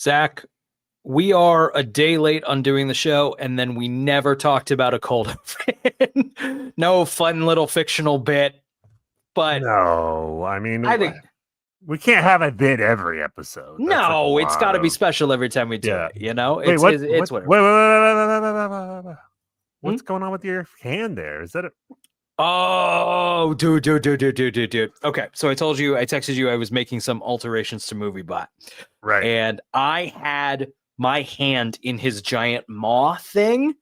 Zach, we are a day late on doing the show, and then we never talked about a cold open. No fun little fictional bit, but no, I mean, I think we can't have a bit every episode. no, it's got to be special every time we do it. You know, wait, it's whatever. Wait. What's going on with your hand there? Is that a... Oh, dude. Okay, so I texted you I was making some alterations to MovieBot. Right. And I had my hand in his giant maw thing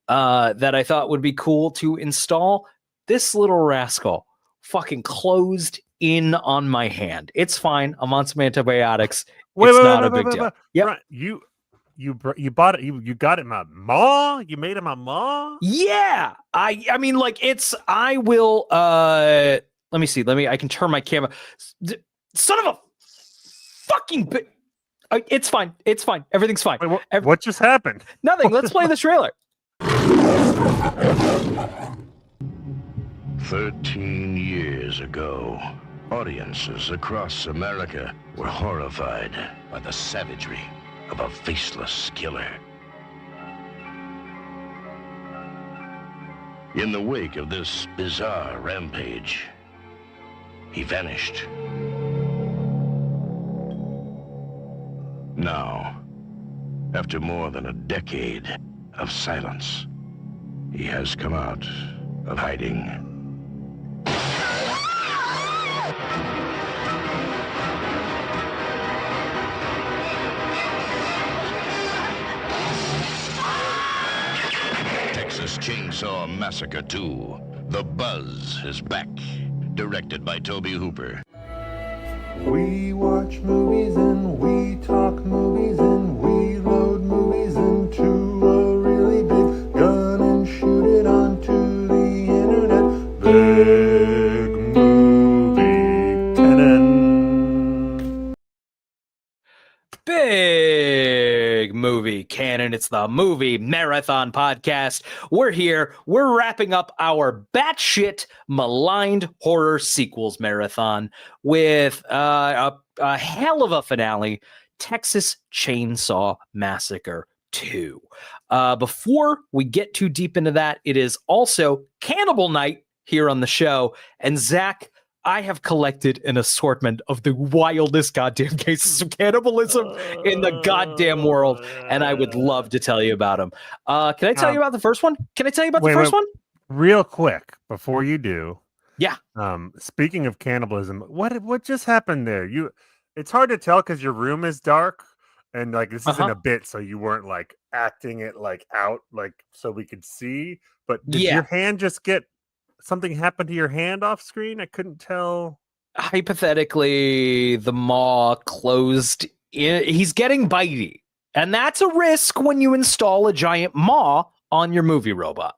that I thought would be cool to install. This little rascal fucking closed in on my hand. It's fine. I'm on some antibiotics. It's not a big deal. Yep. Right. You bought it. You got it in my maw. You made it my maw. Yeah. I mean, like I will. Let me see. I can turn my camera. Son of a fucking. It's fine. It's fine. Everything's fine. Wait, what just happened? Nothing. Let's play the trailer. 13 years ago, audiences across America were horrified by the savagery of a faceless killer. In the wake of this bizarre rampage, he vanished. Now, after more than a decade of silence, he has come out of hiding. Texas Chainsaw Massacre II. The Buzz is back. Directed by Toby Hooper. We watch movies and we talk movies and we load movies into a really big gun and shoot it onto the internet. Big Movie Canon. Big Movie Canon. It's the Movie Marathon Podcast. We're here. We're wrapping up our batshit Maligned horror sequels marathon with a hell of a finale, Texas Chainsaw Massacre II. Before we get too deep into that, it is also Cannibal Night here on the show. And Zach, I have collected an assortment of the wildest goddamn cases of cannibalism in the goddamn world, and I would love to tell you about them. Can I tell you about the first one? Can I tell you about the first one? Real quick, before you do. Yeah. Speaking of cannibalism, what just happened there? It's hard to tell because your room is dark, and like this isn't a bit, so you weren't like acting it like out, like so we could see. But did your hand just get something happened to your hand off screen? I couldn't tell. Hypothetically, the maw closed in. He's getting bitey, and that's a risk when you install a giant maw on your movie robot.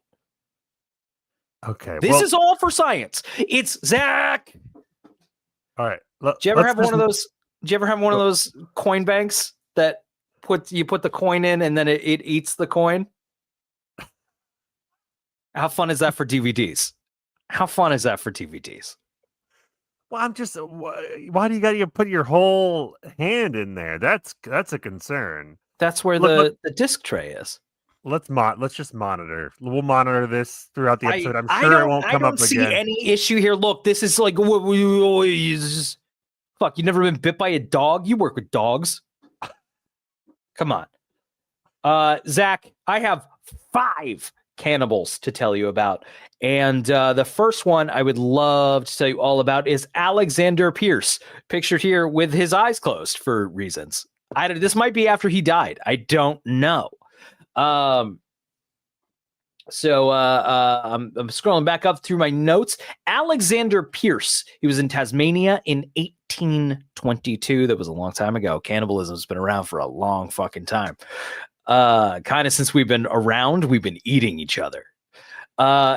Okay, this is all for science. It's Zach. All right. Do you ever have one of those? Do you ever have one of those coin banks that you put the coin in and then it eats the coin? How fun is that for DVDs? How fun is that for DVDs? Well, I'm just. Why do you got to put your whole hand in there? That's a concern. That's where the disc tray is. Let's just monitor. We'll monitor this throughout the episode. I'm sure it won't come up again. I don't see any issue here. Look, this is like fuck. You never been bit by a dog? You work with dogs. Come on, Zach. I have 5 cannibals to tell you about, and the first one I would love to tell you all about is Alexander Pierce, pictured here with his eyes closed for reasons. This might be after he died. I don't know. I'm scrolling back up through my notes. Alexander Pierce, he was in Tasmania in 1822. That was a long time ago. Cannibalism's been around for a long fucking time. Kind of since we've been around, we've been eating each other.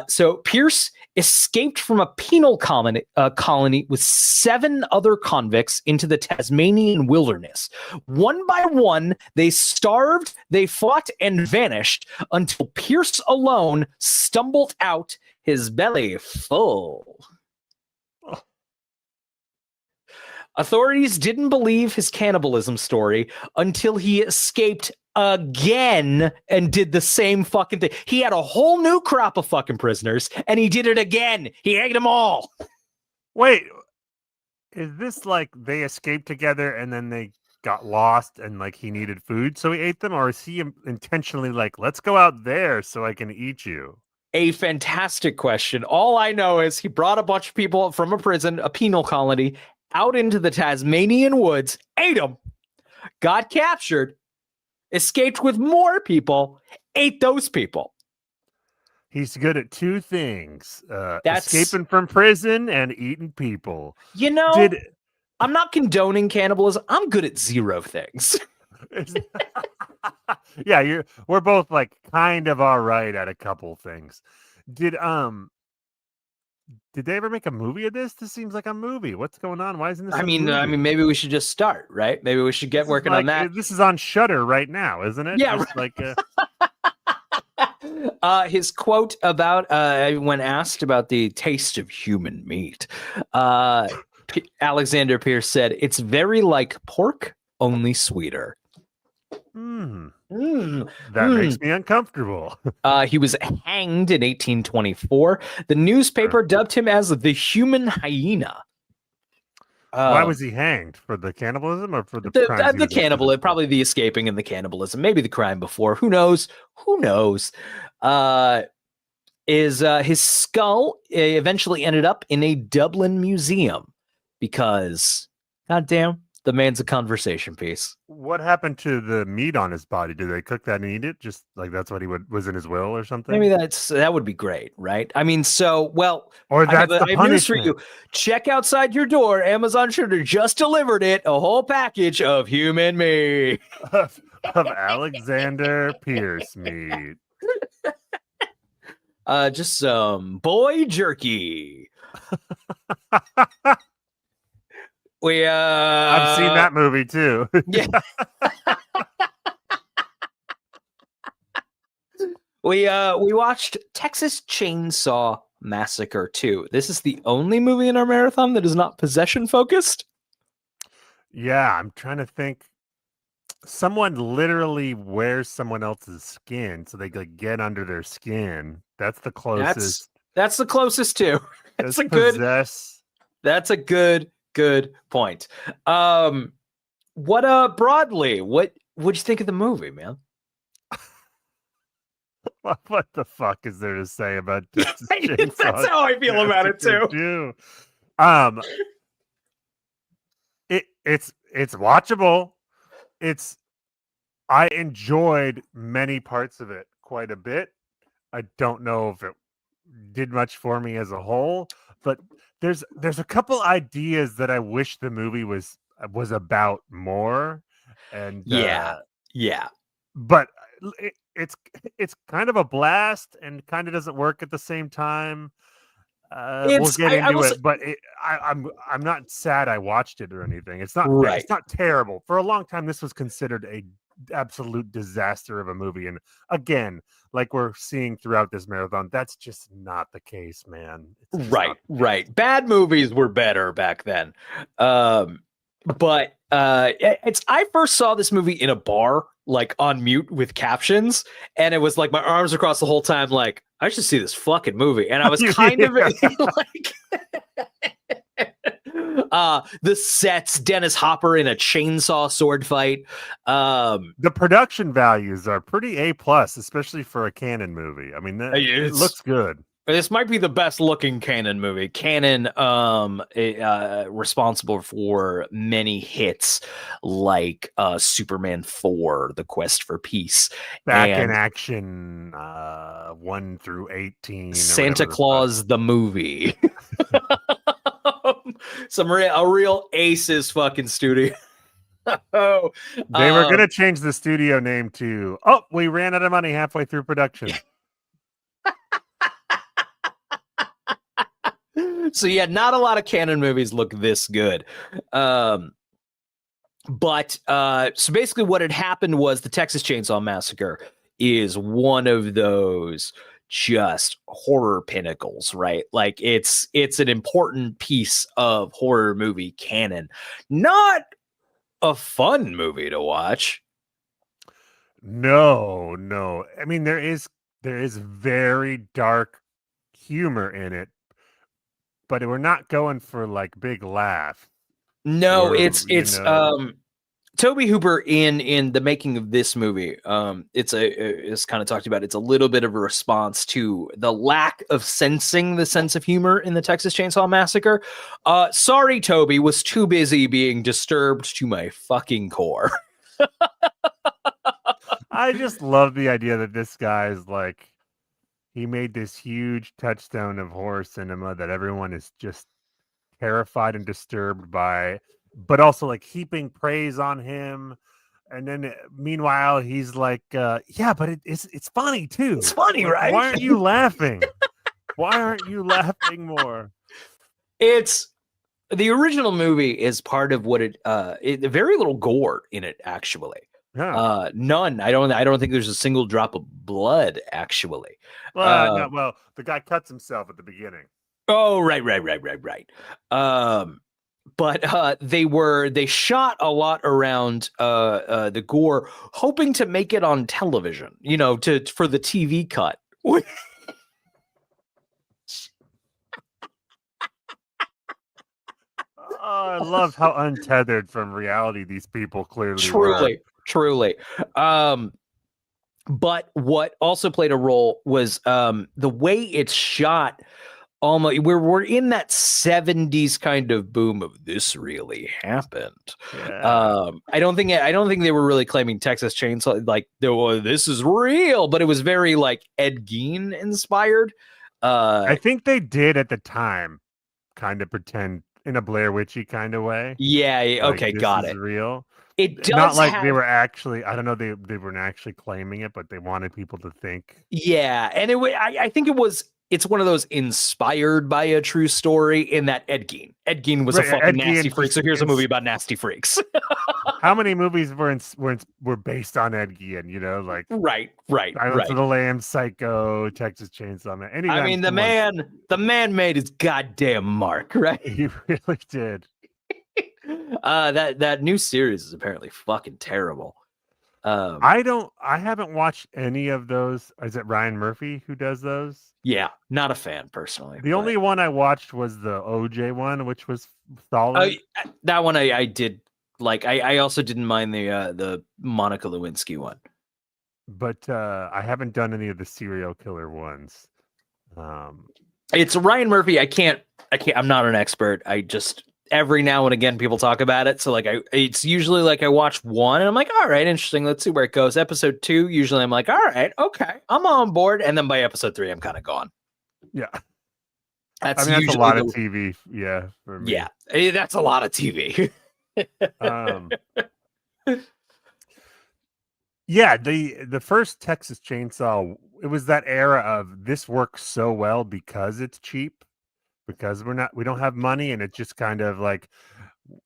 So Pierce escaped from a penal colony with 7 other convicts into the Tasmanian wilderness. One by one, they starved, they fought, and vanished until Pierce alone stumbled out, his belly full. Authorities didn't believe his cannibalism story until he escaped again and did the same fucking thing. He had a whole new crop of fucking prisoners, and he did it again. He ate them all. Wait, is this like they escaped together and then they got lost and like he needed food, so he ate them? Or is he intentionally like, let's go out there so I can eat you? A fantastic question. All I know is he brought a bunch of people from a prison, a penal colony, out into the Tasmanian woods, ate them, got captured, escaped with more people, ate those people. He's good at two things: escaping from prison and eating people. You know, I'm not condoning cannibalism. I'm good at zero things. Yeah, we're both like kind of all right at a couple things. Did they ever make a movie of this? This seems like a movie. What's going on? Why isn't this? I mean, maybe we should just start, right? Maybe we should get working on that. This is on Shudder right now, isn't it? Yeah, right. His quote about when asked about the taste of human meat, Alexander Pierce said, "It's very like pork, only sweeter." That makes me uncomfortable. He was hanged in 1824. The newspaper dubbed him as the human hyena. Why was he hanged? For the cannibalism or for the cannibal? Probably the escaping and the cannibalism. Maybe the crime before. Who knows? Who knows? His skull eventually ended up in a Dublin museum because, goddamn, the man's a conversation piece. What happened to the meat on his body? Did they cook that and eat it? Just like that's what was in his will or something? Maybe that would be great, right? I mean, or that's I have news for you. Check outside your door. Amazon should have just delivered it, a whole package of human meat. of Alexander Pierce meat. Just some boy jerky. I've seen that movie too. Yeah. We watched Texas Chainsaw Massacre II. This is the only movie in our marathon that is not possession focused. Yeah, I'm trying to think. Someone literally wears someone else's skin, so they like get under their skin. That's the closest. That's the closest too. That's a good point. Broadly, what'd you think of the movie, man? What the fuck is there to say about Texas Chainsaw? That's how I feel about it too. It's watchable. I enjoyed many parts of it quite a bit. I don't know if it did much for me as a whole, but there's a couple ideas that I wish the movie was about more. And yeah. But it's kind of a blast and kind of doesn't work at the same time. We'll get into it, but I'm not sad I watched it or anything. It's not right. It's not terrible. For a long time, this was considered a absolute disaster of a movie, and again, like we're seeing throughout this marathon, that's just not the case, man. Right. Bad movies were better back then. But I first saw this movie in a bar, like on mute with captions, and it was like my arms across the whole time, like I should see this fucking movie. And I was kind of like the sets, Dennis Hopper in a chainsaw sword fight. The production values are pretty A+, especially for a Cannon movie. I mean, it looks good. This might be the best looking Cannon movie. Cannon, responsible for many hits like Superman 4, The Quest for Peace. Back in Action 1 through 18. Santa Claus the movie. A real aces fucking studio. They were going to change the studio name to, we ran out of money halfway through production. So yeah, not a lot of Cannon movies look this good. So basically what had happened was the Texas Chainsaw Massacre is one of those just horror pinnacles, right? Like it's an important piece of horror movie canon. Not a fun movie to watch. No. I mean, there is very dark humor in it, but we're not going for like big laugh. No, Or, it's you know, Toby Hooper in the making of this movie. It's kind of talked about. It's a little bit of a response to the lack of sensing the sense of humor in the Texas Chainsaw Massacre. Sorry, Toby, was too busy being disturbed to my fucking core. I just love the idea that this guy is like, he made this huge touchstone of horror cinema that everyone is just terrified and disturbed by, but also like heaping praise on him. And then meanwhile, he's like, yeah, but it's funny too. It's funny, like, right? Why aren't you laughing? Why aren't you laughing more? It's the original movie is part of what very little gore in it, actually. Yeah. None. I don't think there's a single drop of blood, actually. Well, the guy cuts himself at the beginning. Oh, right. But they shot a lot around the gore, hoping to make it on television, for the TV cut. I love how untethered from reality these people clearly Truly. But what also played a role was the way it's shot. Almost, we're in that 70s kind of boom of this really happened. Yeah. I don't think they were really claiming Texas Chainsaw like this is real, but it was very like Ed Gein inspired. I think they did at the time kind of pretend in a Blair Witchy kind of way. Yeah, Like, okay, this got is it. real. It does not like have, they were actually, I don't know, they weren't actually claiming it, but they wanted people to think. Yeah, and I think it's one of those inspired by a true story in that Ed Gein was a fucking nasty freak. So here's a movie about nasty freaks. How many movies were based on Ed Gein? Like right. Silence of the Lambs, Psycho, Texas Chainsaw Man. I mean, the man made his goddamn mark, right? He really did. That new series is apparently fucking terrible. I haven't watched any of those. Is it Ryan Murphy who does those? Yeah, not a fan personally. The only one I watched was the OJ one, which was solid. That one I did like. I also didn't mind the Monica Lewinsky one. But I haven't done any of the serial killer ones. It's Ryan Murphy. I'm not an expert. I just every now and again people talk about it. So like it's usually like I watch one and I'm like, all right, interesting. Let's see where it goes. Episode 2, usually I'm like, all right, okay, I'm on board. And then by episode 3, I'm kind of gone. Yeah. That's a lot of TV. Yeah. For me. Yeah. That's a lot of TV. Yeah. The first Texas Chainsaw, it was that era of this works so well because it's cheap, because we don't have money, and it just kind of like,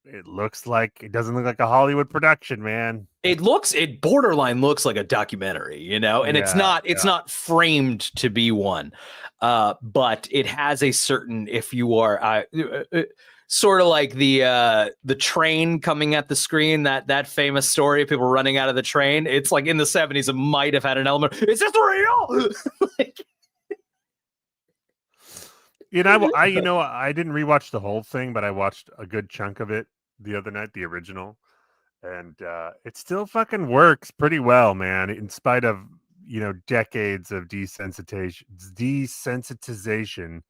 it doesn't look like a Hollywood production, man. It borderline looks like a documentary, and it's not framed to be one. But it has a certain, if you are sort of like the train coming at the screen, that famous story of people running out of the train. It's like in the 70s, it might have had an element. Is this real? I didn't rewatch the whole thing, but I watched a good chunk of it the other night, the original, and it still fucking works pretty well, man. In spite of decades of desensitization.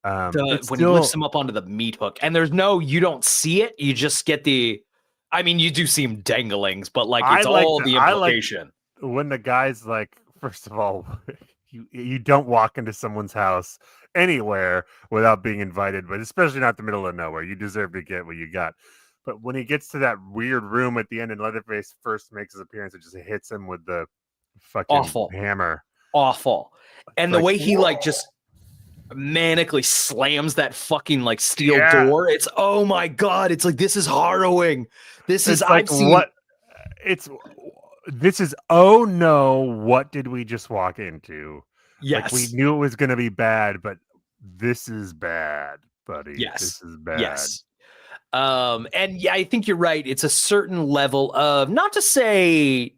When he lifts him up onto the meat hook, and you don't see it, you just get you do see him danglings, but like it's the implication. When the guy's like, first of all, you don't walk into someone's house anywhere without being invited, but especially not the middle of nowhere. You deserve to get what you got. But when he gets to that weird room at the end and Leatherface first makes his appearance, it just hits him with the fucking hammer. Awful. And the way he just manically slams that fucking like steel door. It's, oh my God. It's like, this is harrowing. This is oh no, what did we just walk into? Like we Yes. knew it was going to be bad, but this is bad, buddy. Yes. This is bad. Yes. And yeah, I think you're right. It's a certain level of not to say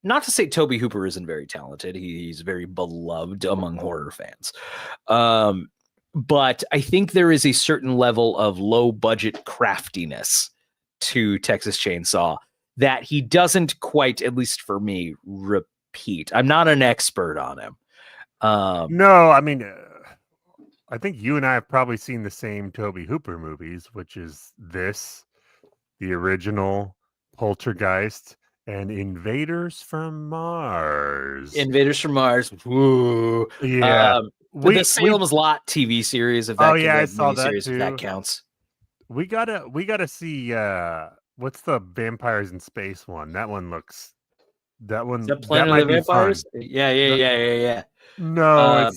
Tobe Hooper isn't very talented. He's very beloved among horror fans. But I think there is a certain level of low budget craftiness to Texas Chainsaw that he doesn't quite, at least for me, repeat. I'm not an expert on him. No, I mean, I think you and I have probably seen the same Tobe Hooper movies, which is this, the original, Poltergeist, and Invaders from Mars. Invaders from Mars. Woo. Yeah. The Salem's Lot TV series, if that, Oh yeah, I saw that series, too. if that counts. We gotta see what's the Vampires in Space one? That one looks Is that Planet of the Vampires? Yeah. No,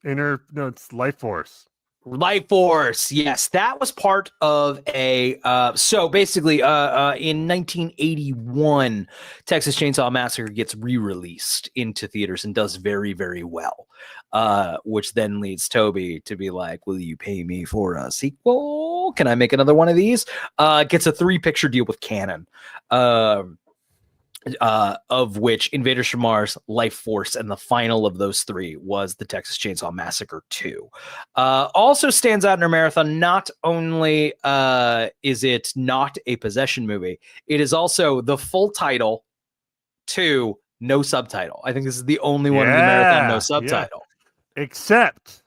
it's Life Force. Life Force, yes, that was part of a so basically in 1981 Texas Chainsaw Massacre gets re-released into theaters and does very, very well, which then leads Toby to be like, will you pay me for a sequel? Can I make another one of these? Gets a 3-picture deal with Canon, of which Invaders from Mars, Life Force, and the final of those 3 was the Texas Chainsaw Massacre II. Also stands out in our marathon, not only is it not a possession movie, it is also the full title to no subtitle. I think this is the only one in the marathon no subtitle. Yeah. Except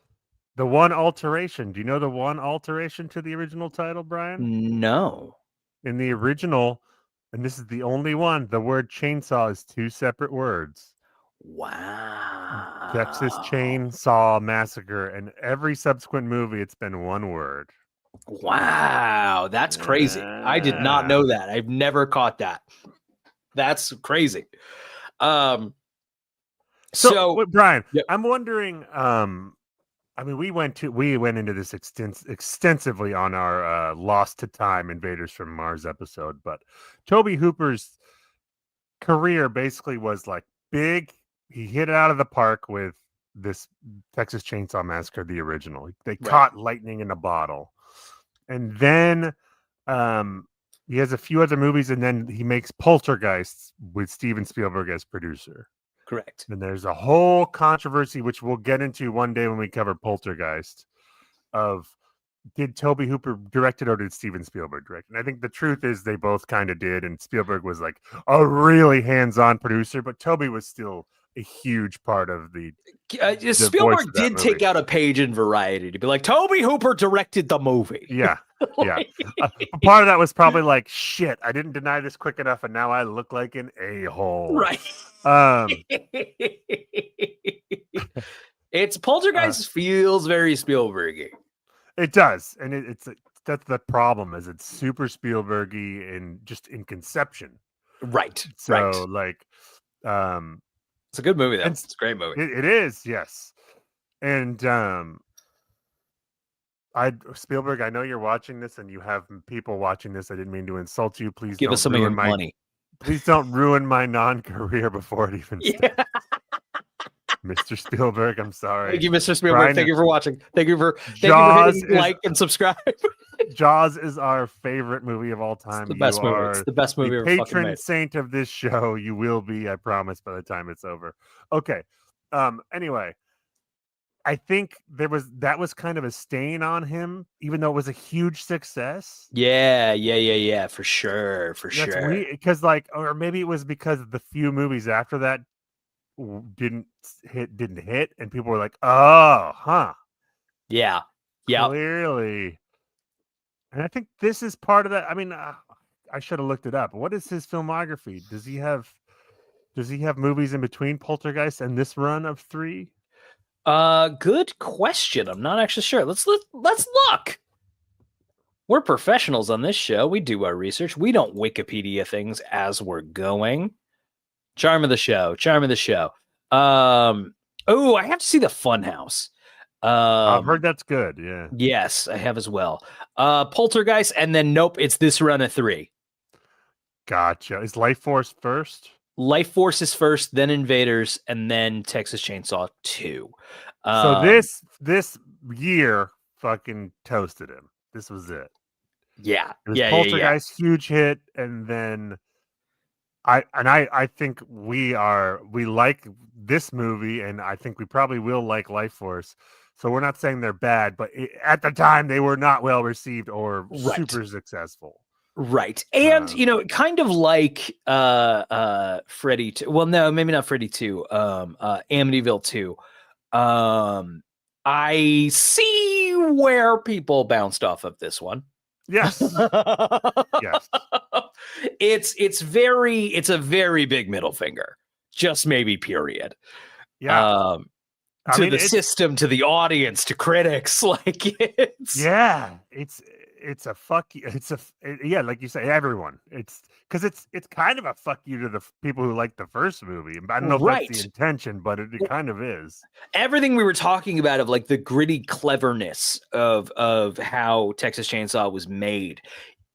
the one alteration. Do you know the one alteration to the original title, Brian? No. In the original, and this is the only one, the word chainsaw is 2 separate words. Wow. Texas Chainsaw Massacre, and every subsequent movie, it's been 1 word. Wow, that's crazy. I did not know that. I've never caught that. That's crazy. So Brian, yep. I'm wondering, I mean, we went into this extensively on our Lost to Time Invaders from Mars episode, but Tobe Hooper's career basically was like big. He hit it out of the park with this Texas Chainsaw Massacre, the original. They caught lightning in a bottle. And then he has a few other movies, and then he makes Poltergeist with Steven Spielberg as producer. Correct. And there's a whole controversy, which we'll get into one day when we cover Poltergeist, of did Tobe Hooper direct it or did Steven Spielberg direct it? And I think the truth is they both kind of did, and Spielberg was like a really hands-on producer, but Tobe was still a huge part of the Spielberg did take out a page in Variety to be like, Tobe Hooper directed the movie. Yeah. Part of that was probably like, shit, I didn't deny this quick enough, and now I look like an a-hole. Right. It's Poltergeist feels very Spielbergy. It does, and that's the problem, is it's super Spielbergy and just in conception. Right. So like, it's a good movie though. It's a great movie. It is, yes. And Spielberg, I know you're watching this, and you have people watching this. I didn't mean to insult you. Please give us some of your money. Please don't ruin my non-career before it even starts. Mr. Spielberg, I'm sorry. Thank you, Mr. Spielberg. Brian, thank you for watching. Thank you for hitting like and subscribe. Jaws is our favorite movie of all time. It's the best movie. It's the best movie ever fucking patron made. saint of this show. You will be, I promise, by the time it's over. Okay. Anyway, I think that was kind of a stain on him, even though it was a huge success. Yeah, for sure. Because or maybe it was because the few movies after that didn't hit, and people were like, oh, huh. Yeah. Clearly. And I think this is part of that. I mean, I should have looked it up. What is his filmography? Does he have movies in between Poltergeist and this run of 3? Good question. I'm not actually sure. Let's look. We're professionals on this show. We do our research. We don't Wikipedia things as we're going. Charm of the show. Oh, I have to see the Funhouse. I've heard that's good. Yeah. Yes, I have as well. Poltergeist, and then nope, it's this run of 3. Gotcha. Is Life Force first? Life Force is first, then Invaders, and then Texas Chainsaw 2. So this year fucking toasted him. This was it. Yeah. It was Yeah. Poltergeist, huge hit, and then I think we like this movie, and I think we probably will like Life Force. So we're not saying they're bad, but at the time they were not well received or super successful. Right. And kind of like Freddy 2. Well, no, maybe not Freddy 2. Amityville 2. I see where people bounced off of this one. Yes. Yes. It's a very big middle finger. Just maybe period. Yeah. To the system, to the audience, to critics, like it's a fuck you. Like you say, everyone. It's because it's kind of a fuck you to the people who like the first movie. I don't know if that's the intention, but it kind of is. Everything we were talking about of like the gritty cleverness of how Texas Chainsaw was made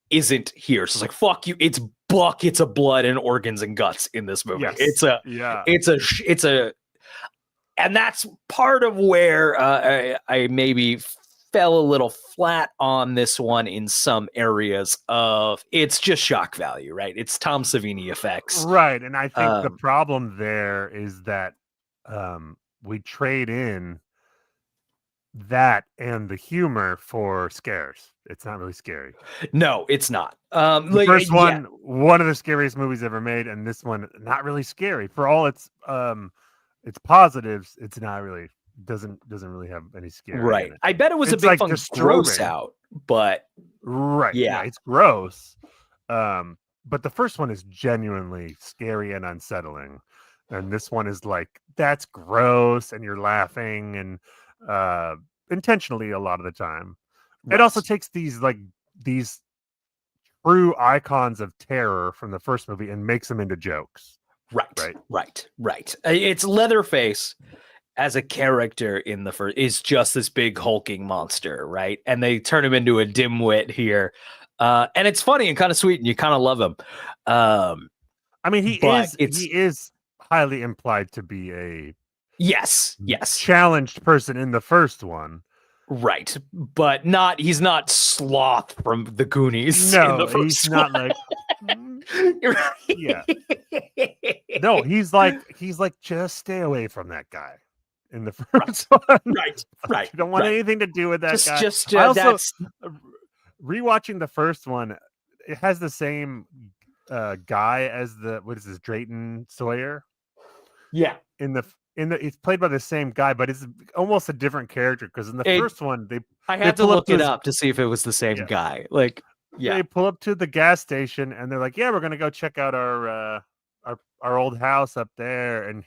isn't here. So it's like, fuck you. It's buckets of blood and organs and guts in this movie. Yes. It's a and that's part of where I maybe fell a little flat on this one in some areas of it's just shock value, right? It's Tom Savini effects. Right. And I think the problem there is that we trade in that and the humor for scares. It's not really scary. No, it's not. The first one of the scariest movies ever made, and this one not really scary. For all its positives, it's not really doesn't really have any scare. Right. I bet it was a big fun gross out, but right. Yeah, it's gross. But the first one is genuinely scary and unsettling. And this one is like, that's gross, and you're laughing and intentionally a lot of the time. Right. It also takes these true icons of terror from the first movie and makes them into jokes. Right. It's Leatherface as a character in the first is just this big hulking monster, right? And they turn him into a dimwit here. And it's funny and kind of sweet, and you kind of love him. I mean, he is highly implied to be a yes challenged person in the first one. Right. But he's not Sloth from the Goonies. No, he's not like yeah. No, he's like just stay away from that guy in the first one. Right. You don't want anything to do with that guy. I also, that's rewatching the first one, it has the same guy as Drayton Sawyer. Yeah. It's played by the same guy, but it's almost a different character because in the first one I had to look it up to see if it was the same guy. Like, yeah, they pull up to the gas station and they're like, "Yeah, we're gonna go check out our old house up there," and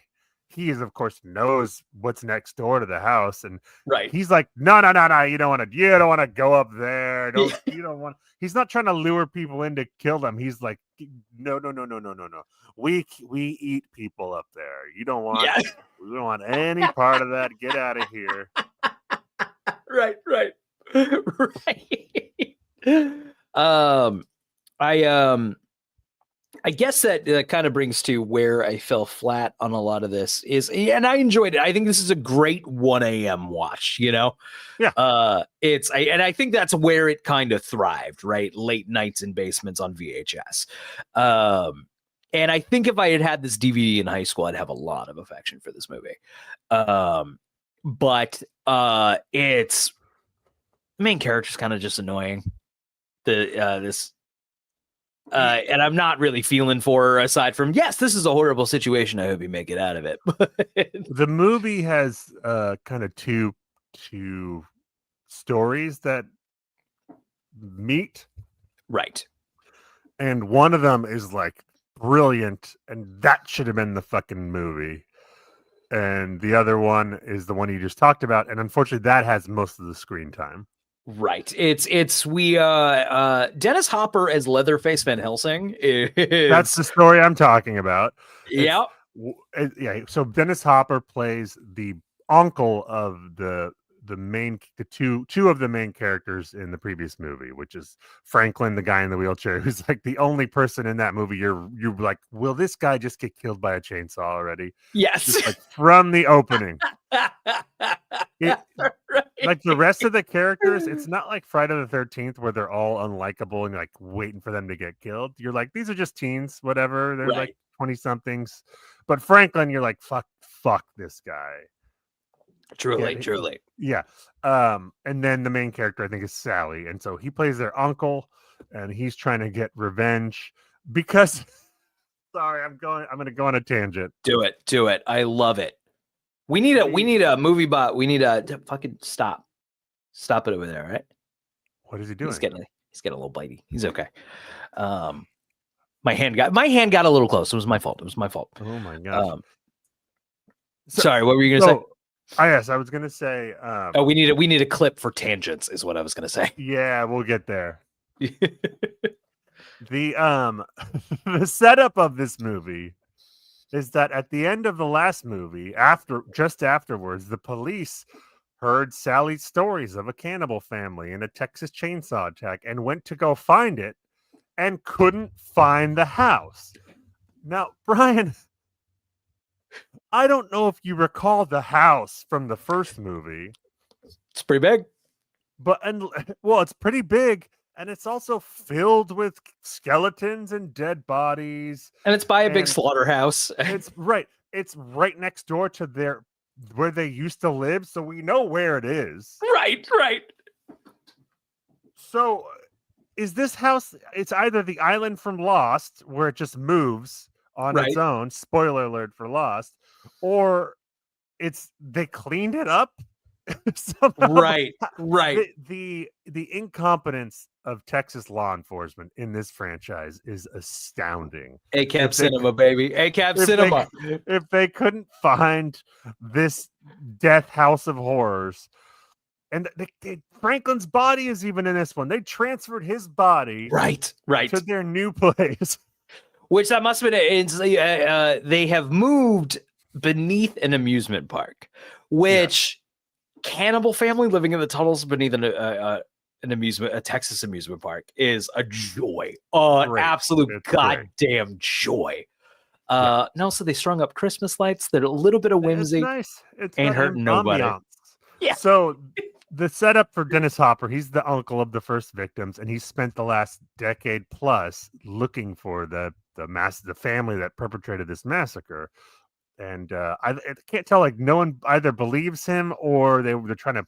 he of course knows what's next door to the house, and he's like, "No, you don't want to go up there. You don't want." He's not trying to lure people in to kill them. He's like, "No. We eat people up there. You don't want. We don't want any part of that. Get out of here." Right. I guess that kind of brings to where I fell flat on a lot of this and I enjoyed it. I think this is a great 1 a.m. watch, Yeah. And I think that's where it kind of thrived, right? Late nights in basements on VHS. And I think if I had this DVD in high school, I'd have a lot of affection for this movie. But its main character is kind of just annoying. And I'm not really feeling for her aside from, yes, this is a horrible situation. I hope you make it out of it. The movie has kind of two stories that meet. Right. And one of them is like brilliant, and that should have been the fucking movie. And the other one is the one you just talked about. And unfortunately, that has most of the screen time. Right. It's Dennis Hopper as Leatherface Van Helsing. That's the story I'm talking about. Yeah. So Dennis Hopper plays the uncle of the two of the main characters in the previous movie, which is Franklin, the guy in the wheelchair, who's like the only person in that movie you're like, will this guy just get killed by a chainsaw already? Yes. Just like from the opening. Like the rest of the characters, it's not like Friday the 13th where they're all unlikable and like waiting for them to get killed. You're like, these are just teens, whatever. They're like 20 somethings. But Franklin, you're like, fuck this guy. Truly. Yeah. And then the main character, I think, is Sally. And so he plays their uncle and he's trying to get revenge because sorry, I'm gonna go on a tangent. Do it. I love it. We need a movie bot. We need to fucking stop it over there, right? What is he doing? He's getting a little bitey. He's okay. My hand got a little close. It was my fault. Oh my gosh. Sorry, what were you gonna say? Yes, I was gonna say. We need a clip for tangents, is what I was gonna say. Yeah, we'll get there. The the setup of this movie is that at the end of the last movie, just afterwards, the police heard Sally's stories of a cannibal family and a Texas chainsaw attack and went to go find it and couldn't find the house. Now, Brian, I don't know if you recall the house from the first movie. It's pretty big. It's pretty big. And it's also filled with skeletons and dead bodies. And it's by a big slaughterhouse. It's right next door to where they used to live. So we know where it is. Right. So is this house, it's either the island from Lost, where it just moves on its own, spoiler alert for Lost, or they cleaned it up. Right. The incompetence of Texas law enforcement in this franchise is astounding. ACAB cinema, baby. ACAB cinema. If they couldn't find this death house of horrors, and Franklin's body is even in this one. They transferred his body right to their new place. Which that must have been they have moved beneath an amusement park, which cannibal family living in the tunnels beneath a Texas amusement park is a joy, an absolute goddamn joy. No, so they strung up Christmas lights. They're a little bit of whimsy. It's nice. It's ain't hurting nobody. Yeah. So the setup for Dennis Hopper, he's the uncle of the first victims, and he spent the last decade plus looking for the family that perpetrated this massacre. And I can't tell, like, no one either believes him or they're trying to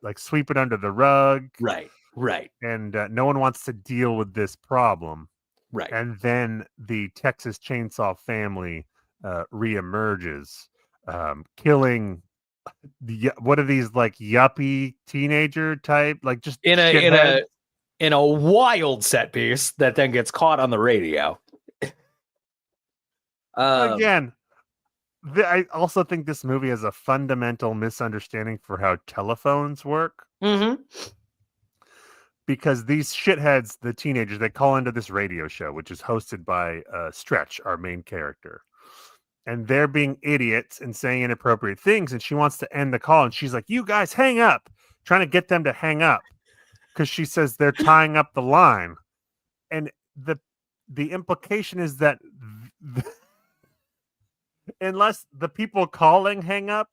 like sweep it under the rug. Right. And no one wants to deal with this problem. Right. And then the Texas Chainsaw Family reemerges, killing what are these, like, yuppie teenager type, like, just in a wild set piece that then gets caught on the radio. Again, I also think this movie has a fundamental misunderstanding for how telephones work. Mm-hmm. Because these shitheads, the teenagers, they call into this radio show, which is hosted by Stretch, our main character. And they're being idiots and saying inappropriate things. And she wants to end the call. And she's like, you guys hang up. Trying to get them to hang up. Because she says they're tying up the line. And the implication is that unless the people calling hang up,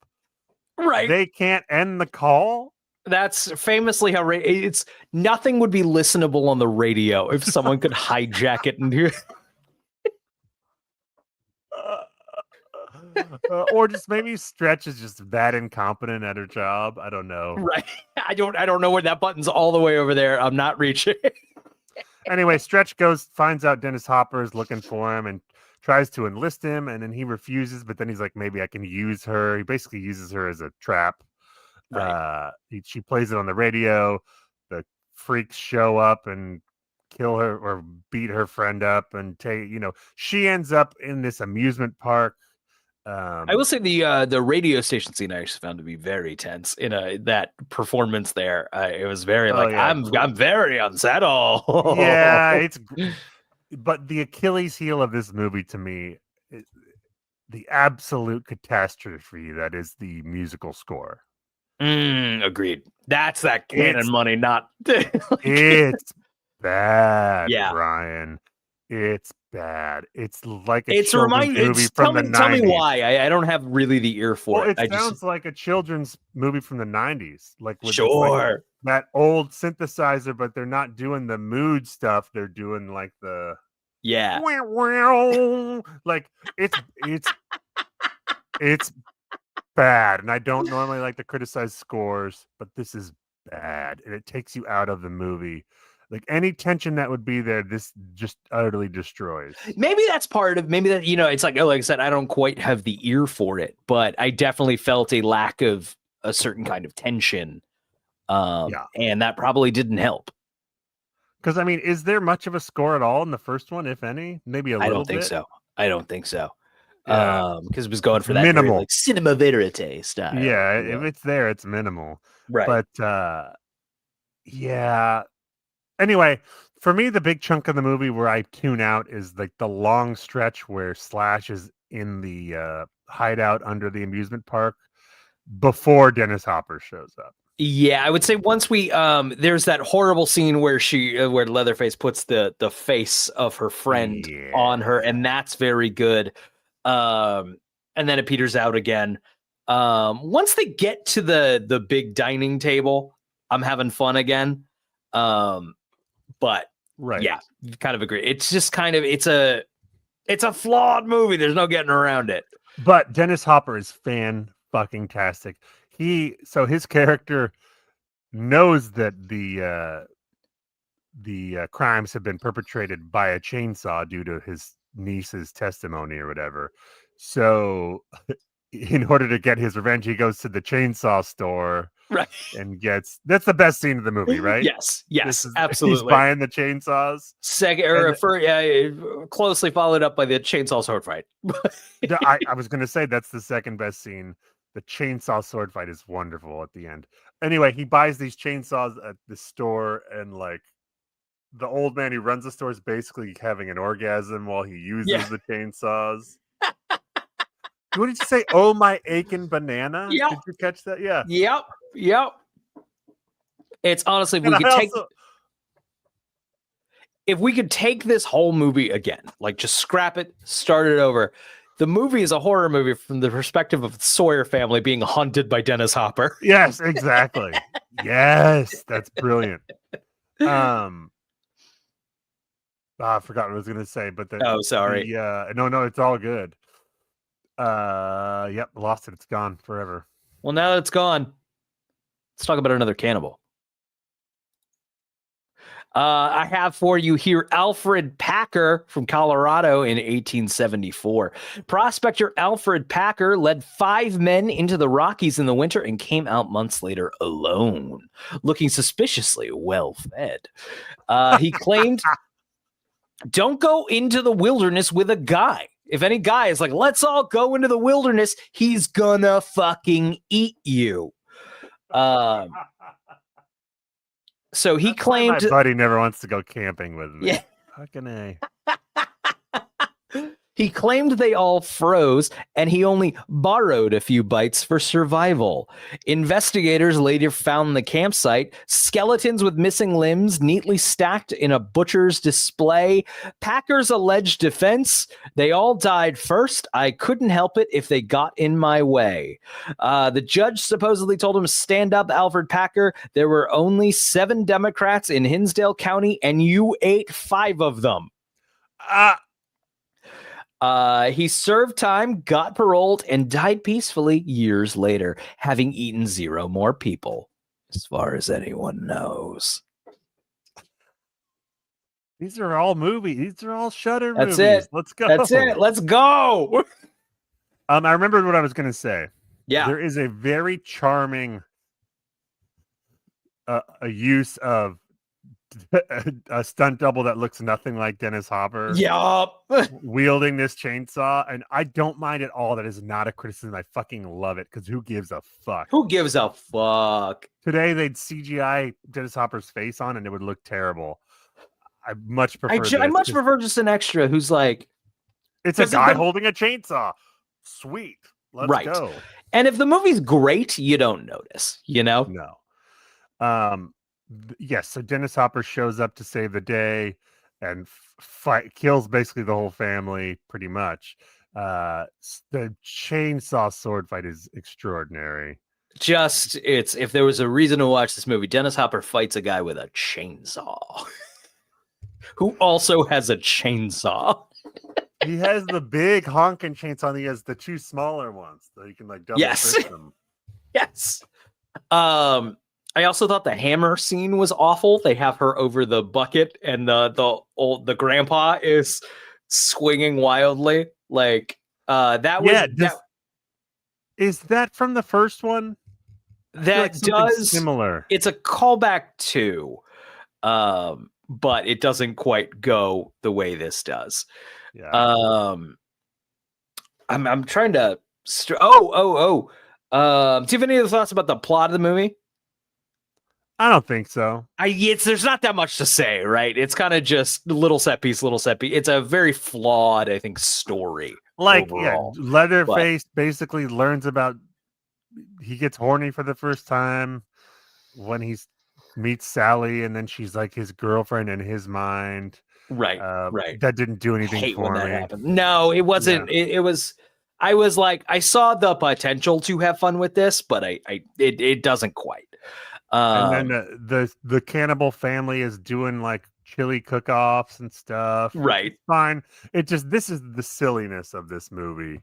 they can't end the call. That's famously how it's nothing would be listenable on the radio if someone could hijack it and do or just maybe Stretch is just that incompetent at her job. I don't know. Right. I don't know where that button's all the way over there. I'm not reaching. Anyway, Stretch finds out Dennis Hopper is looking for him and tries to enlist him, and then he refuses, but then he's like, maybe I can use her. He basically uses her as a trap. Right. She plays it on the radio. The freaks show up and kill her or beat her friend up, and she ends up in this amusement park. I will say the radio station scene I actually found to be very tense in that performance there. It was very I'm very unsettled. Yeah, but the Achilles heel of this movie to me is the absolute catastrophe that is the musical score. Agreed. That's that canon It's- money, not. It's bad, Yeah. Ryan. It's bad. It's like a It's a children's movie from the 90s. Tell me why. I don't have really the ear for Well, it. it sounds like a children's movie from the 90s. Like with this, like, Sure. that old synthesizer, but they're not doing the mood stuff. They're doing like the Yeah. like it's bad. And I don't normally like to criticize scores, but this is bad. And it takes you out of the movie. Like any tension that would be there, this just utterly destroys. Maybe that's part of maybe that, it's like, like I said, I don't quite have the ear for it, but I definitely felt a lack of a certain kind of tension. And that probably didn't help. Because I mean, is there much of a score at all in the first one, if any? Maybe a little bit. I don't think so. Yeah. Because it was going for that Minimal. very, like, cinema verite style. Yeah, if it's there, it's minimal. Right. But yeah. Anyway, for me, the big chunk of the movie where I tune out is like the long stretch where Slash is in the hideout under the amusement park before Dennis Hopper shows up. Yeah, I would say once we there's that horrible scene where where Leatherface puts the face of her friend on her, and that's very good. And then it peters out again. Once they get to the big dining table, I'm having fun again. But right, yeah, kind of agree. It's just kind of it's a flawed movie. There's no getting around it. But Dennis Hopper is fan-fucking-tastic. His character knows that the crimes have been perpetrated by a chainsaw due to his niece's testimony or whatever. So in order to get his revenge, he goes to the chainsaw store. Right. And that's the best scene of the movie, right? Yes, absolutely. He's buying the chainsaws. Closely followed up by the chainsaw sword fight. I was going to say that's the second best scene. The chainsaw sword fight is wonderful at the end. Anyway, he buys these chainsaws at the store, and like the old man who runs the store is basically having an orgasm while he uses the chainsaws. What did you say? Oh, my aching banana. Yep. Did you catch that? Yeah. Yep. It's honestly, if we could take this whole movie again, like just scrap it, start it over. The movie is a horror movie from the perspective of the Sawyer family being hunted by Dennis Hopper. Yes, exactly. Yes, that's brilliant. I forgot what I was going to say, but sorry. No, it's all good. Yep, lost it. It's gone forever. Well, now that it's gone, let's talk about another cannibal. I have for you here Alfred Packer from Colorado in 1874. Prospector Alfred Packer led 5 men into the Rockies in the winter and came out months later alone, looking suspiciously well-fed. He claimed, "Don't go into the wilderness with a guy. If any guy is like, let's all go into the wilderness, he's gonna fucking eat you." So he claimed, my buddy never wants to go camping with me. Yeah. Fucking A. He claimed they all froze, and he only borrowed a few bites for survival. Investigators later found the campsite, skeletons with missing limbs neatly stacked in a butcher's display. Packer's alleged defense: "They all died first. I couldn't help it if they got in my way." The judge supposedly told him, "Stand up, Alfred Packer. There were only 7 Democrats in Hinsdale County, and you ate 5 of them." He served time, got paroled, and died peacefully years later, having eaten 0 more people, as far as anyone knows. These are all movies. These are all Shudder movies. That's it. Let's go. That's it. Let's go. I remembered what I was going to say. Yeah. There is a very charming a use of a stunt double that looks nothing like Dennis Hopper. Yup. Wielding this chainsaw, and I don't mind at all. That is not a criticism. I fucking love it, because who gives a fuck? Who gives a fuck? Today they'd CGI Dennis Hopper's face on, and it would look terrible. I much prefer. I much prefer just an extra who's like, it's a guy holding a chainsaw. Sweet. Let's go. And if the movie's great, you don't notice, you know? No. Yes, so Dennis Hopper shows up to save the day and kills basically the whole family pretty much. The chainsaw sword fight is extraordinary. If there was a reason to watch this movie, Dennis Hopper fights a guy with a chainsaw who also has a chainsaw. He has the big honking chainsaw and he has the two smaller ones so you can like double fist them. Yes. I also thought the hammer scene was awful. They have her over the bucket and the grandpa is swinging wildly. Like that was is that from the first one? That does similar. It's a callback to, but it doesn't quite go the way this does. Yeah. I'm trying to. Do you have any other thoughts about the plot of the movie? I don't think so. There's not that much to say, right? It's kind of just little set piece. It's a very flawed, I think, story. Like, overall. yeah, Leatherface basically learns about. He gets horny for the first time when he meets Sally, and then she's like his girlfriend in his mind. Right, right. That didn't do anything for me. Happened. No, it wasn't. Yeah. It was. I was like, I saw the potential to have fun with this, but it doesn't quite. And then the cannibal family is doing like chili cook-offs and stuff. Right. It's fine. This is the silliness of this movie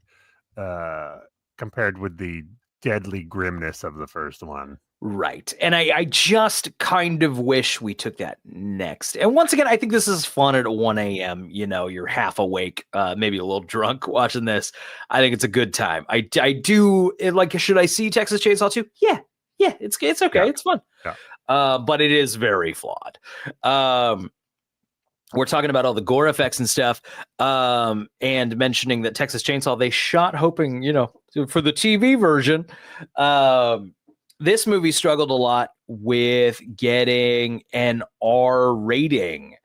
compared with the deadly grimness of the first one. Right. And I just kind of wish we took that next. And once again, I think this is fun at 1 a.m. You know, you're half awake, maybe a little drunk watching this. I think it's a good time. I do like, should I see Texas Chainsaw 2? Yeah. Yeah, it's okay. Yeah. It's fun. Yeah. But it is very flawed. We're talking about all the gore effects and stuff, and mentioning that Texas Chainsaw, they shot hoping, for the TV version. This movie struggled a lot with getting an R rating.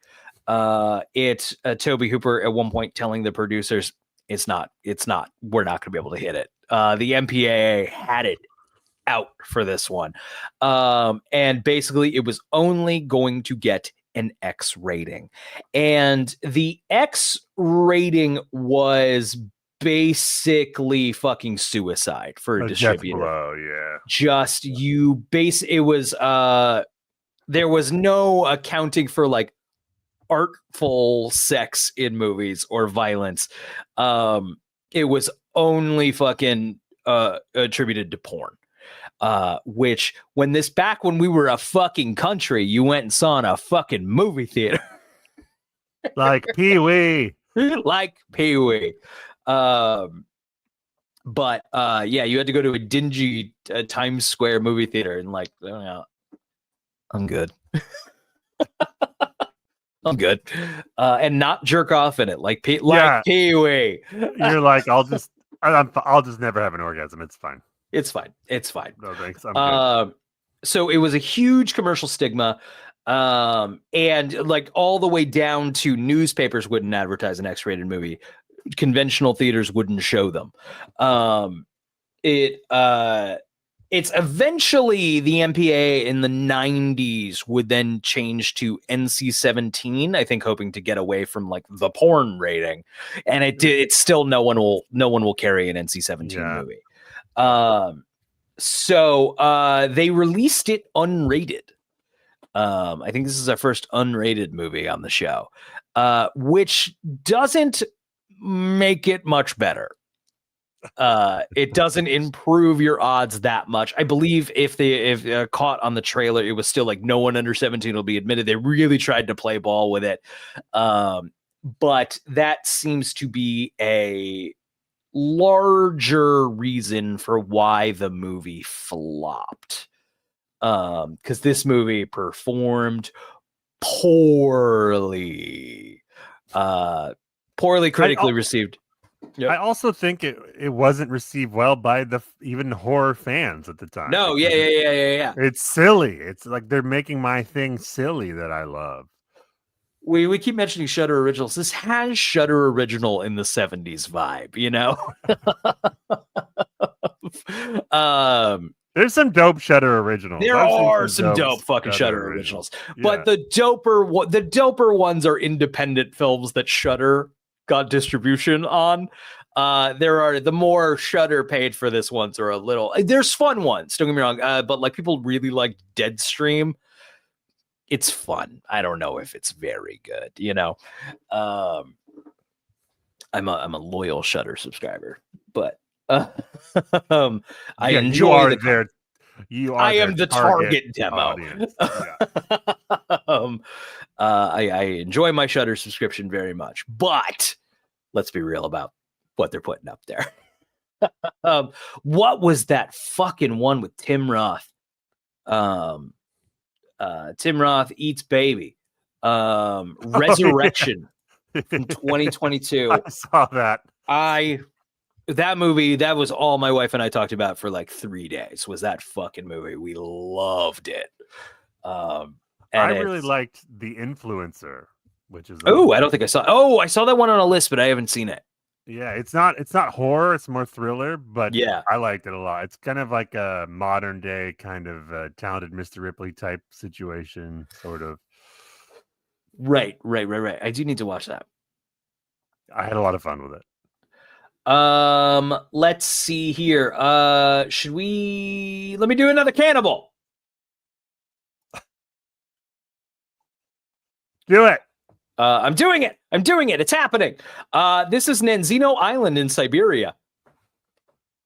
Toby Hooper at one point telling the producers, we're not going to be able to hit it. The MPAA had it out for this one. And basically it was only going to get an X rating. And the X rating was basically fucking suicide for a distributor. Blow, yeah. There was no accounting for like artful sex in movies or violence. It was only fucking attributed to porn. Which when we were a fucking country, you went and saw in a fucking movie theater. Like Pee-wee. But yeah, you had to go to a dingy Times Square movie theater and like, I'm good. I'm good. And not jerk off in it like Pee-wee. You're like, I'll just never have an orgasm. It's fine. It's fine. No, thanks. I'm good. So it was a huge commercial stigma. And like all the way down to newspapers wouldn't advertise an X-rated movie. Conventional theaters wouldn't show them. It's eventually the MPA in the 90s would then change to NC-17, I think hoping to get away from like the porn rating. And it's still no one will carry an NC-17 movie. So they released it unrated. I think this is our first unrated movie on the show, which doesn't make it much better. It doesn't improve your odds that much. I believe if caught on the trailer, it was still like no one under 17 will be admitted. They really tried to play ball with it. But that seems to be a larger reason for why the movie flopped. Because this movie performed poorly. Poorly critically received. Yep. I also think it wasn't received well by even horror fans at the time. No, yeah. It's silly. It's like they're making my thing silly that I love. We keep mentioning Shudder Originals. This has Shudder Original in the 70s vibe, There's some dope Shudder originals. There I've seen are some dope fucking Shudder originals, but Yeah. the doper ones are independent films that Shudder got distribution on. There are the more Shudder paid for this ones are a little. There's fun ones. Don't get me wrong, but like people really like Deadstream. It's fun. I don't know if it's very good. You know, I'm a loyal Shudder subscriber, but. I enjoy the. I am the target demo. Yeah. I enjoy my Shudder subscription very much, but let's be real about what they're putting up there. What was that fucking one with Tim Roth? Tim Roth Eats Baby. Resurrection from 2022. I saw that. That movie, that was all my wife and I talked about for like 3 days, was that fucking movie. We loved it. I really liked The Influencer, which is I don't think I saw. I saw that one on a list, but I haven't seen it. Yeah, it's not horror, it's more thriller, but yeah, I liked it a lot. It's kind of like a modern day kind of Talented Mr. Ripley type situation, sort of. Right. I do need to watch that. I had a lot of fun with it. Let's see here. Let me do another cannibal. Do it. I'm doing it. It's happening. This is Nanzino Island in Siberia.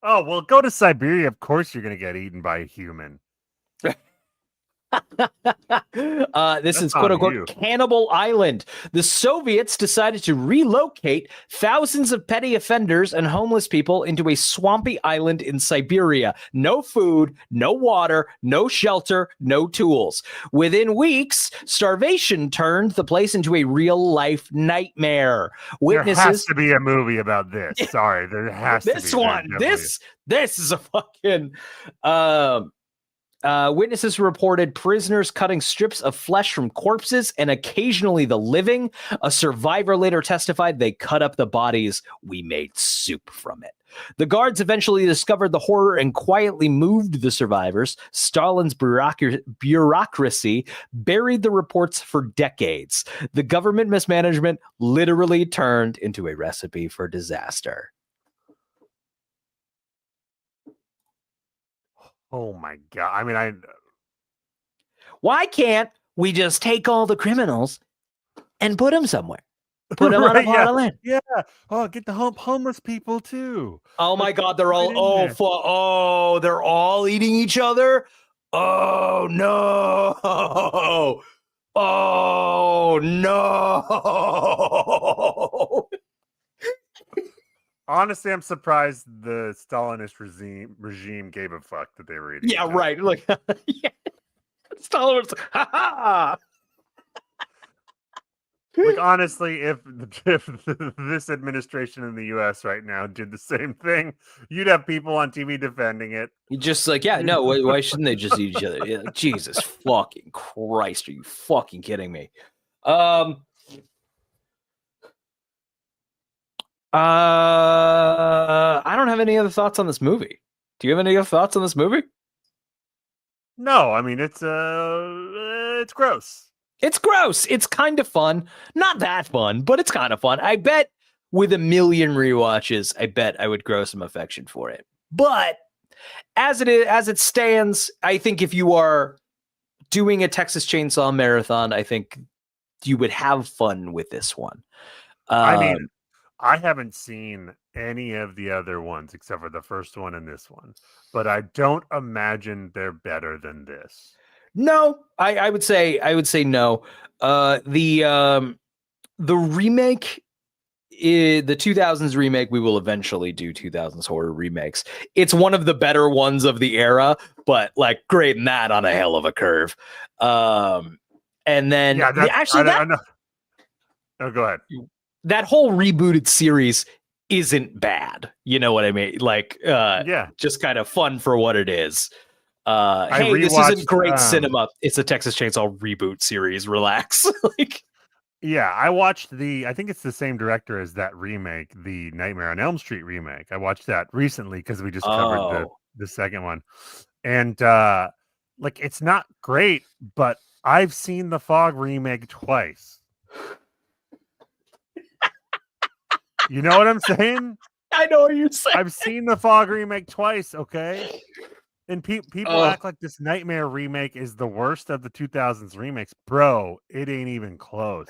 Oh, well, go to Siberia. Of course you're going to get eaten by a human. This is quote unquote Cannibal Island. The Soviets decided to relocate thousands of petty offenders and homeless people into a swampy island in Siberia. No food, no water, no shelter, no tools. Within weeks, starvation turned the place into a real life nightmare. Witnesses. There has to be a movie about this. Sorry, there has to be. This is a fucking. Witnesses reported prisoners cutting strips of flesh from corpses and occasionally the living. A survivor later testified they cut up the bodies. We made soup from it. The guards eventually discovered the horror and quietly moved the survivors. Stalin's bureaucracy buried the reports for decades. The government mismanagement literally turned into a recipe for disaster. Oh my God. I mean, why can't we just take all the criminals and put them somewhere? Put them on a plot of land. Yeah. Oh, get the homeless people too. Oh my God. They're all, they're all eating each other. Oh no. Oh no. Honestly, I'm surprised the Stalinist regime gave a fuck that they were eating. Yeah, right. Like, yeah. Stalin was like, ha ha. Like, honestly, if this administration in the U.S. right now did the same thing, you'd have people on TV defending it. You're just like, yeah, no, why shouldn't they just eat each other? Yeah, Jesus fucking Christ, are you fucking kidding me? I don't have any other thoughts on this movie. Do you have any other thoughts on this movie? No, I mean it's gross. It's gross. It's kind of fun. Not that fun, but it's kind of fun. I bet with a million rewatches, I bet I would grow some affection for it. But as it stands, I think if you are doing a Texas Chainsaw Marathon, I think you would have fun with this one. I mean, I haven't seen any of the other ones except for the first one and this one, but I don't imagine they're better than this. No, I would say no. The remake, the 2000s remake, we will eventually do 2000s horror remakes. It's one of the better ones of the era, but like grading that on a hell of a curve. And then yeah, no, go ahead. That whole rebooted series isn't bad. You know what I mean? Like, yeah, just kind of fun for what it is. Hey, this isn't great cinema. It's a Texas Chainsaw reboot series. Relax. Like, Yeah, I watched I think it's the same director as that remake, the Nightmare on Elm Street remake. I watched that recently because we just covered Oh, the second one. And like it's not great, but I've seen the Fog remake twice. You know what I'm saying? I know what you're saying. I've seen the Fog remake twice, okay? And people Oh, act like this Nightmare remake is the worst of the 2000s remakes. Bro, it ain't even close.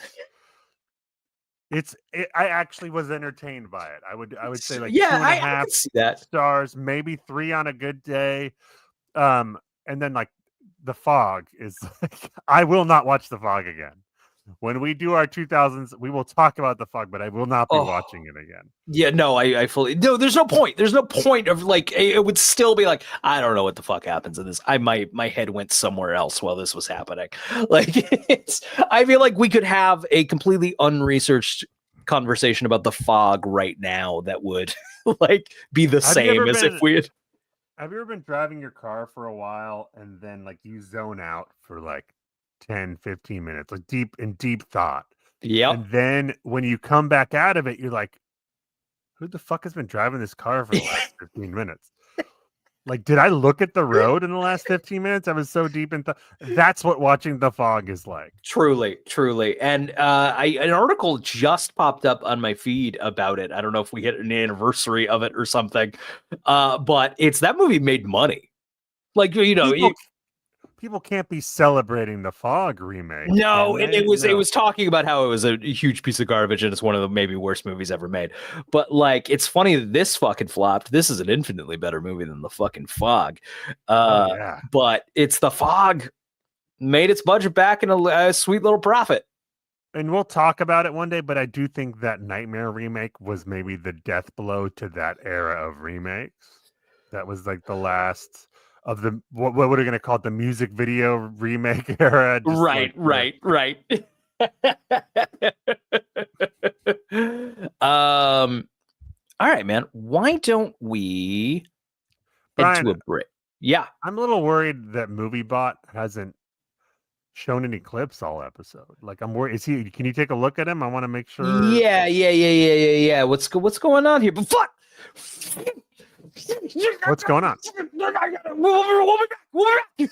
I actually was entertained by it. I would say like yeah, two and a I half can see that. stars, maybe 3 on a good day. And then like the Fog is like I will not watch the Fog again. When we do our 2000s, we will talk about the Fog, but I will not be Oh, watching it again. yeah, no, I fully no. There's no point. There's no point of like it would still be like I don't know what the fuck happens in this. My head went somewhere else while this was happening. Like it's. I feel like we could have a completely unresearched conversation about the Fog right now that would like be the Have you same ever as if been we had. have you ever been driving your car for a while and then like you zone out for like 10, 15 minutes, like deep thought. Yep. And then when you come back out of it, you're like, who the fuck has been driving this car for the last 15 minutes? Like, did I look at the road in the last 15 minutes? I was so deep in thought. That's what watching The Fog is like. Truly, truly. And an article just popped up on my feed about it. I don't know if we hit an anniversary of it or something. But it's that movie made money. Like, People can't be celebrating the Fog remake, can no, and they? it No. was talking about how it was a huge piece of garbage and it's one of the maybe worst movies ever made. But like, it's funny that this fucking flopped. This is an infinitely better movie than the fucking Fog. Oh yeah. But it's the Fog made its budget back in a sweet little profit. And we'll talk about it one day, but I do think that Nightmare remake was maybe the death blow to that era of remakes. That was like the last of the what are we going to call it, the music video remake era? Just Right, like right. um, all right, man. Why don't we head to Brian, a break? Yeah. I'm a little worried that MovieBot hasn't shown any clips all episode. Like I'm worried. Is he? Can you take a look at him? I want to make sure. Yeah. What's going on here? But fuck. What's going on? We'll be back.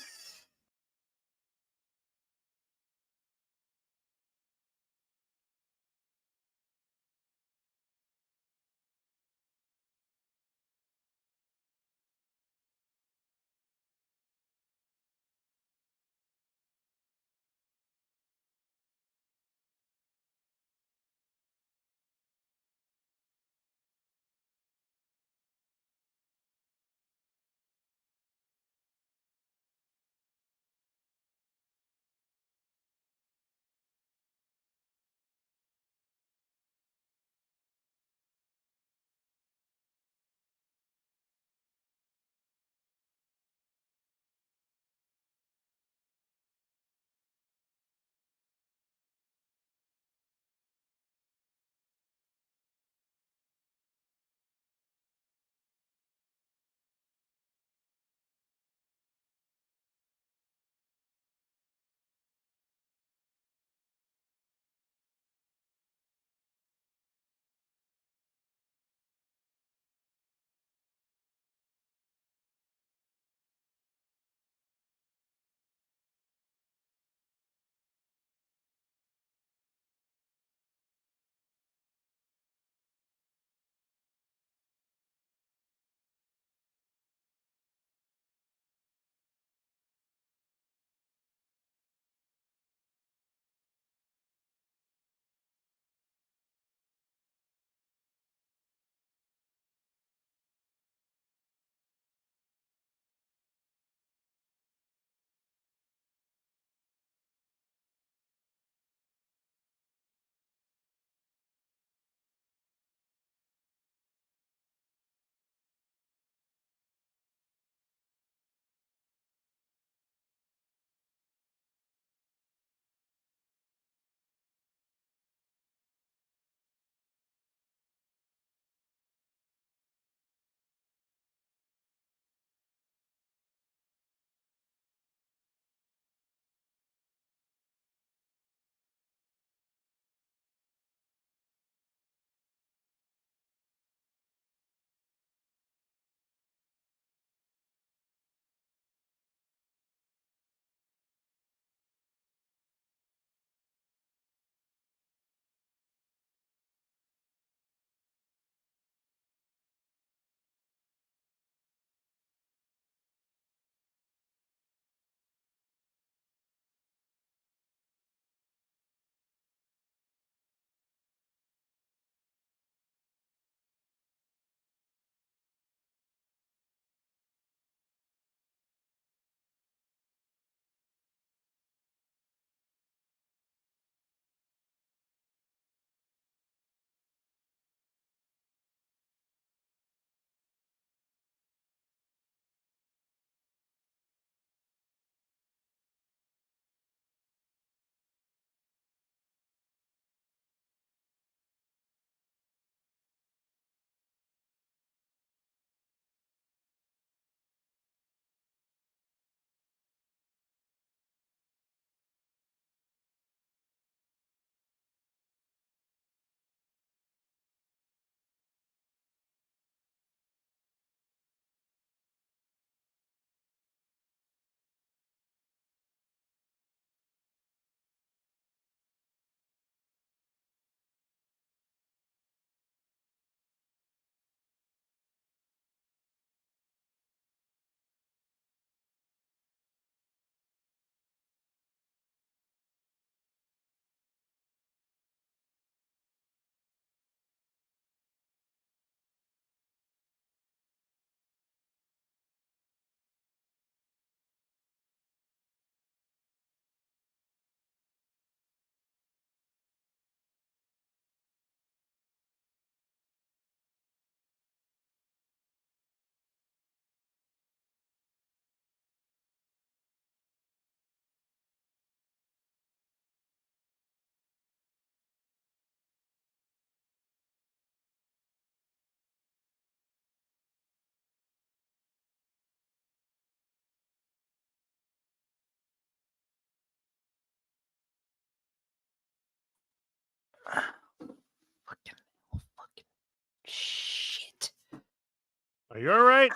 Are you all right?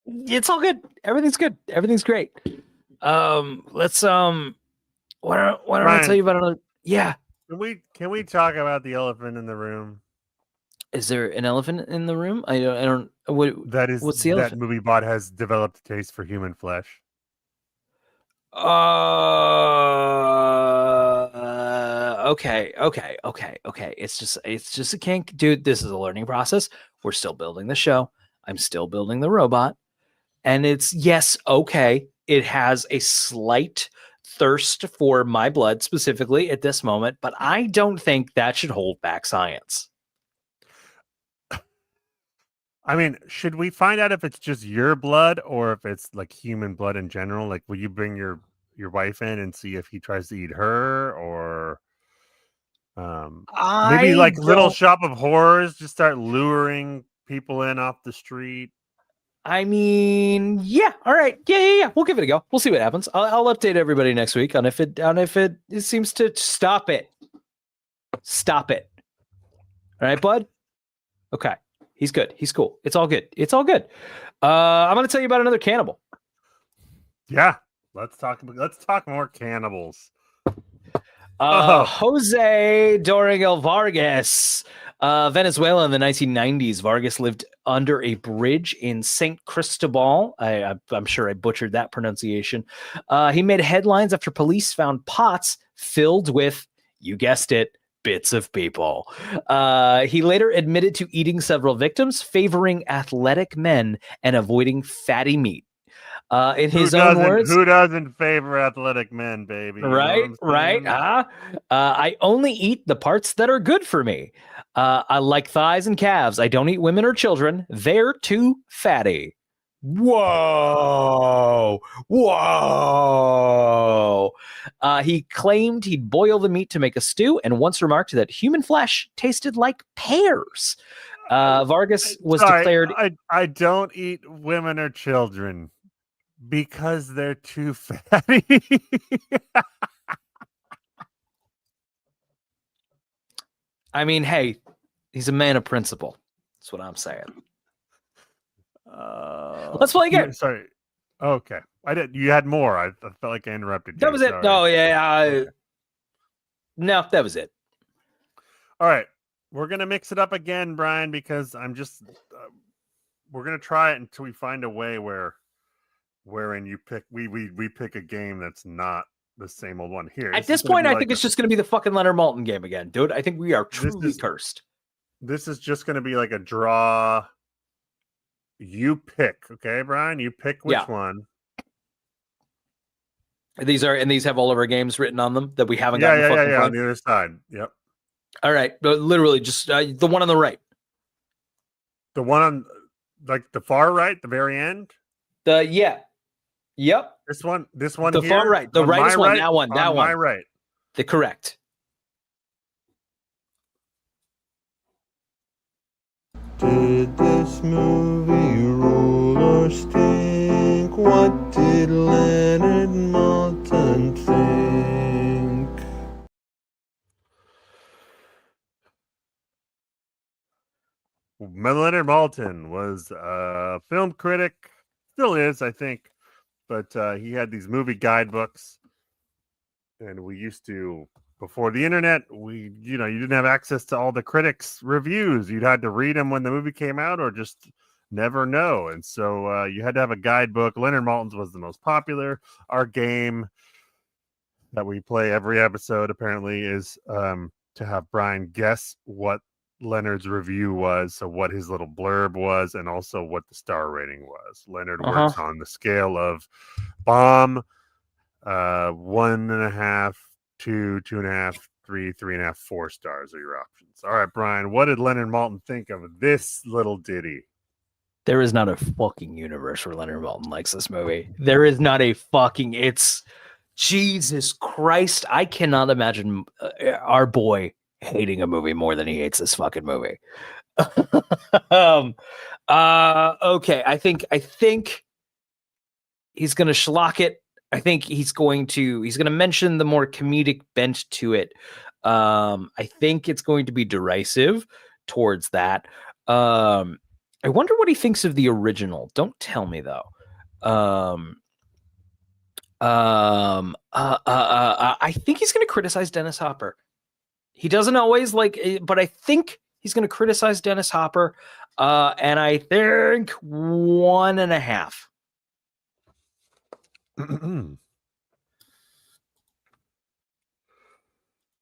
It's all good. Everything's good. Everything's great. Let's why don't I tell Brian, you about another? Yeah. can we talk about the elephant in the room? Is there an elephant in the room? I don't. What's the That elephant? movie bot has developed a taste for human flesh. Okay. It's just a kink, dude. This is a learning process. We're still building the show. I'm still building the robot, and it's yes, okay. It has a slight thirst for my blood specifically at this moment, but I don't think that should hold back science. I mean, should we find out if it's just your blood or if it's like human blood in general? Like, will you bring your wife in and see if he tries to eat her, or maybe I like Little don't. Shop of Horrors, just start luring people in off the street? I mean, yeah. All right. Yeah. We'll give it a go. We'll see what happens. I'll update everybody next week on if it seems to stop it. Stop it. All right, bud. Okay. He's good. He's cool. It's all good. It's all good. I'm gonna tell you about another cannibal. Yeah, let's talk more cannibals. Oh. Jose Dorriguez Vargas, Venezuela in the 1990s. Vargas lived under a bridge in St. Cristobal. I'm sure I butchered that pronunciation. He made headlines after police found pots filled with, you guessed it, bits of people. He later admitted to eating several victims, favoring athletic men and avoiding fatty meat. In his own words, who doesn't favor athletic men, baby? You know right. what I'm saying? I only eat the parts that are good for me. I like thighs and calves. I don't eat women or children. They're too fatty. Whoa. He claimed he'd boil the meat to make a stew and once remarked that human flesh tasted like pears. Vargas was declared. I don't eat women or children because they're too fatty. I mean, hey, he's a man of principle. That's what I'm saying. Let's play again. Sorry. Okay. I did. You had more. I felt like I interrupted you. That was it. Sorry. No, yeah. Okay. No, that was it. All right. We're going to mix it up again, Brian, because I'm just, we're going to try it until we find a way wherein you pick, we pick a game that's not the same old one here. At this point, I think it's just going to be the fucking Leonard Maltin game again, dude. I think we are truly cursed. This is just going to be like a draw. You pick, okay, Brian? You pick which one. These have all of our games written on them that we haven't gotten. Yeah. On the other side. Yep. All right, but literally just the one on the right. The one on, like the far right, the very end. Yep. This one. The here, far right, the rightest one. That one. My right. The correct. Did this movie rule or stink? What did Leonard Maltin think? Leonard Maltin was a film critic, still is, I think, but he had these movie guidebooks, and we used to, before the internet, you didn't have access to all the critics' reviews. You'd had to read them when the movie came out, or just never know. And so you had to have a guidebook. Leonard Maltin's was the most popular. Our game that we play every episode, apparently, is to have Brian guess what Leonard's review was, so what his little blurb was, and also what the star rating was. Leonard works on the scale of bomb, 1.5, 2, 2.5, 3, 3.5, 4 stars are your options. All right, Brian, what did Leonard Maltin think of this little ditty? There is not a fucking universe where Leonard Maltin likes this movie. There is not a fucking. It's Jesus Christ. I cannot imagine our boy hating a movie more than he hates this fucking movie. Okay, I think he's gonna schlock it. I think he's gonna mention the more comedic bent to it. I think it's going to be derisive towards that. I wonder what he thinks of the original. Don't tell me though. I think he's going to criticize Dennis Hopper. He doesn't always but I think he's going to criticize Dennis Hopper. And I think 1.5.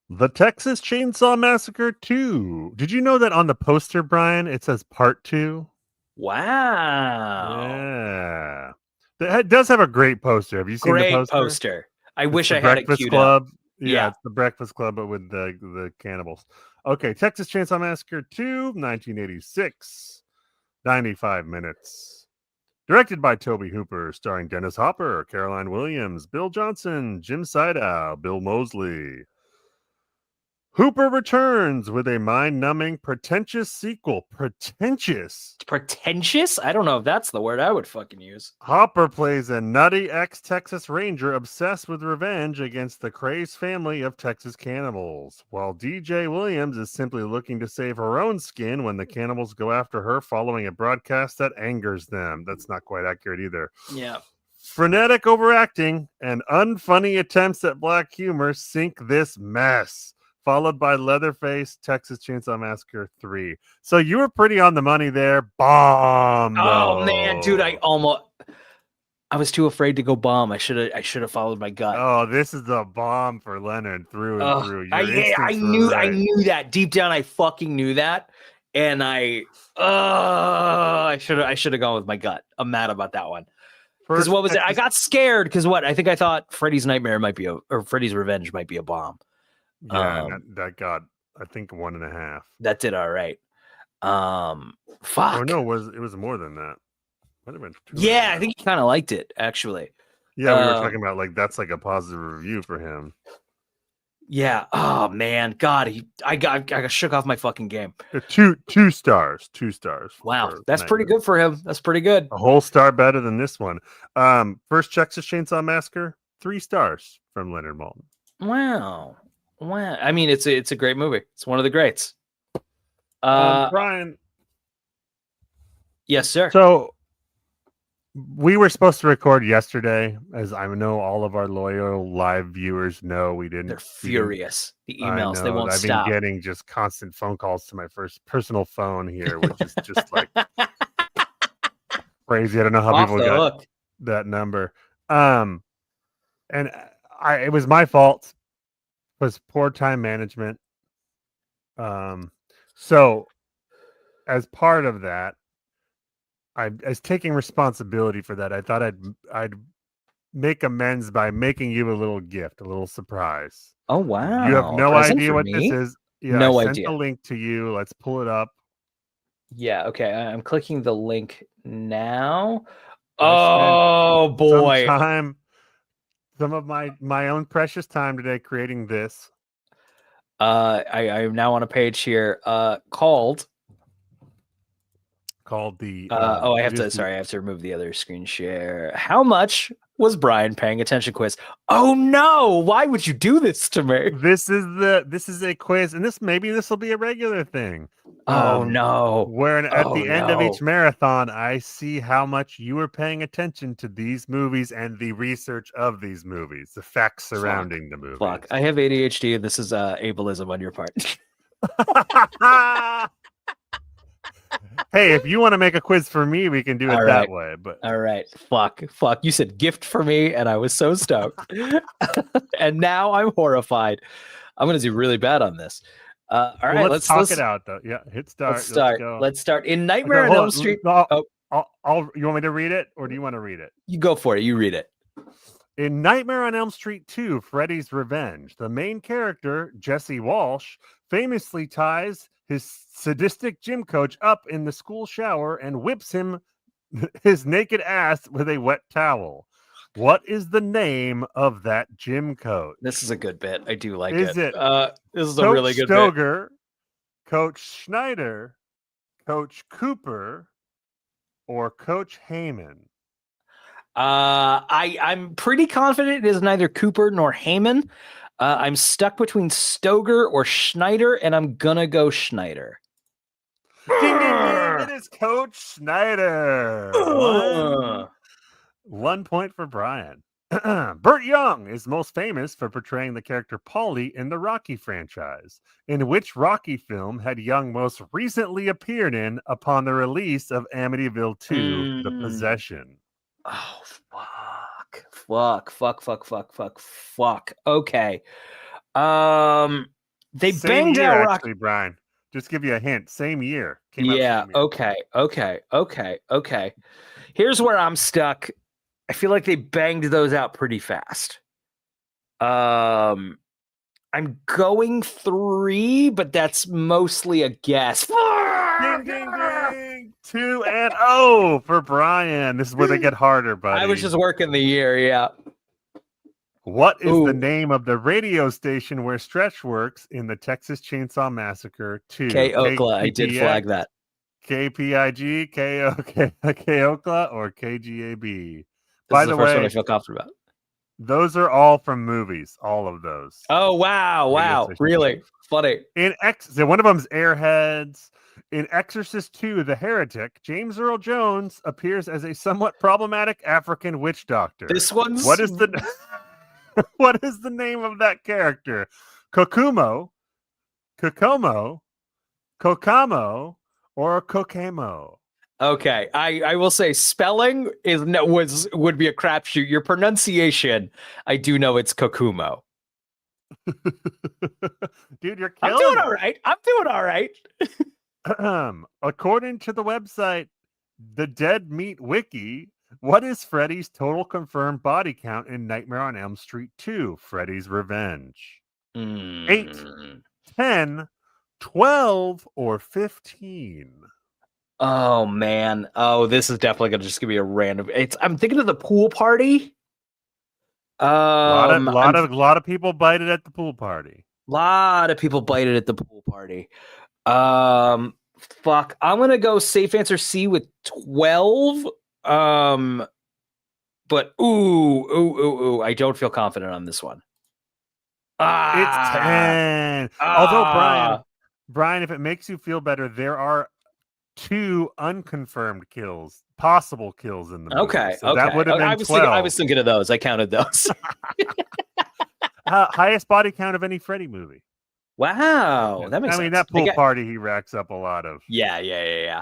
The Texas Chainsaw Massacre II. Did you know that on the poster, Brian, it says Part 2? Wow. Yeah. It does have a great poster. Have you seen Great the poster? I wish I had it Breakfast queued Club. up. Yeah, it's the Breakfast Club, but with the cannibals. Okay, Texas Chainsaw Massacre 2, 1986. 95 minutes. Directed by Tobe Hooper, starring Dennis Hopper, Caroline Williams, Bill Johnson, Jim Sydow, Bill Moseley. Hooper returns with a mind-numbing, pretentious sequel. Pretentious? Pretentious? I don't know if that's the word I would fucking use. Hopper plays a nutty ex-Texas Ranger obsessed with revenge against the crazed family of Texas cannibals, while DJ Williams is simply looking to save her own skin when the cannibals go after her following a broadcast that angers them. That's not quite accurate either. Yeah. Frenetic overacting and unfunny attempts at black humor sink this mess, followed by Leatherface, Texas Chainsaw Massacre 3. So you were pretty on the money there. Bomb. Oh man, dude, I was too afraid to go bomb. I should have followed my gut. Oh, this is the bomb for Leonard through and through. I knew that deep down. I fucking knew that, and I should have gone with my gut. I'm mad about that one. Because what was it? I got scared because I think I thought Freddy's Nightmare might be or Freddy's Revenge might be a bomb. Yeah, that got, I think, 1.5. That did all right. Fuck. Oh no, it was more than that. Might have been 2. Yeah, I think he kind of liked it actually. Yeah, we were talking about that's like a positive review for him. Yeah. Oh man, God, I got shook off my fucking game. 2 stars. 2 stars. Wow, that's pretty good for him. That's pretty good. A whole star better than this one. First Texas Chainsaw Massacre, 3 stars from Leonard Maltin. Wow. I mean, it's a great movie. It's one of the greats. Brian. Yes, sir. So we were supposed to record yesterday, as I know all of our loyal live viewers know. We didn't. They're furious. The emails, they won't I've stop. been getting just constant phone calls to my first personal phone here, which is just like crazy. I don't know how people got that number. And it was my fault. It was poor time management. So as part of that, I was taking responsibility for that. I thought I'd make amends by making you a little gift, a little surprise. Oh wow! You have no idea what this is. Yeah, no I sent idea. the link to you. Let's pull it up. Yeah. Okay. I'm clicking the link now. Oh boy! Some of my own precious time today creating this. I'm now on a page here. Called the. I have to remove the other screen share. How much was Brian paying attention quiz? Oh no! Why would you do this to me? This is a quiz, and this will be a regular thing. Oh no! Where at the end of each marathon, I see how much you were paying attention to these movies and the research of these movies, the facts surrounding the movies. Fuck! I have ADHD, and this is ableism on your part. Hey, if you want to make a quiz for me, we can do it that way. But all right, fuck. You said gift for me, and I was so stoked, and now I'm horrified. I'm gonna do really bad on this. All right, let's talk it out though. Yeah, hit start. Let's start in Nightmare on Elm Street. You want me to read it, or do you want to read it? You go for it. You read it. In Nightmare on Elm Street 2, Freddy's Revenge, the main character, Jesse Walsh, famously ties his sadistic gym coach up in the school shower and whips him his naked ass with a wet towel. What is the name of that gym coach? This is a good bit. I do like it. This is Coach a really good Stoger, bit. Coach Schneider, Coach Cooper, or Coach Heyman? I'm pretty confident it is neither Cooper nor Heyman. I'm stuck between Stoger or Schneider, and I'm gonna go Schneider. Ding, ding, ding. It is Coach Snyder. 1 point for Brian. Burt Young is most famous for portraying the character Paulie in the Rocky franchise. In which Rocky film had Young most recently appeared in upon the release of Amityville 2, The Possession? Oh, fuck. Okay. They Same banged year, out Rocky. actually, Brian. Just give you a hint. Same year. Came out Yeah. same year. Okay. Here's where I'm stuck. I feel like they banged those out pretty fast. I'm going 3, but that's mostly a guess. Ding, ding, ding. 2-0 for Brian. This is where they get harder, buddy. I was just working the year, yeah. What is the name of the radio station where Stretch works in the Texas Chainsaw Massacre II? K-Okla, I did flag that. KPIG, K-Okla, or KGAB? This is the first one I feel confident about. Those are all from movies. All of those. Oh, wow. Really? Funny. One of them's Airheads. In Exorcist 2, The Heretic, James Earl Jones appears as a somewhat problematic African witch doctor. This one's... What is the name of that character? Kokomo, Kokamo, or Kokamo? Okay, I will say spelling would be a crapshoot. Your pronunciation, I do know it's Kokumo. Dude, you're killing I'm doing all right. According to the website, the Dead Meat Wiki, what is Freddy's total confirmed body count in Nightmare on Elm Street 2, Freddy's Revenge? 8, 10, 12, or 15? Oh, man. Oh, this is definitely going to just give me a random... I'm thinking of the pool party. A lot of people bite it at the pool party. Fuck. I'm gonna go safe answer C with 12. But I don't feel confident on this one. It's 10. Although Brian, if it makes you feel better, there are 2 unconfirmed possible kills in the movie. Okay. That would have been 12. I was thinking of those. I counted those. Highest body count of any Freddy movie. Wow, that makes sense. That pool party, he racks up a lot of. Yeah.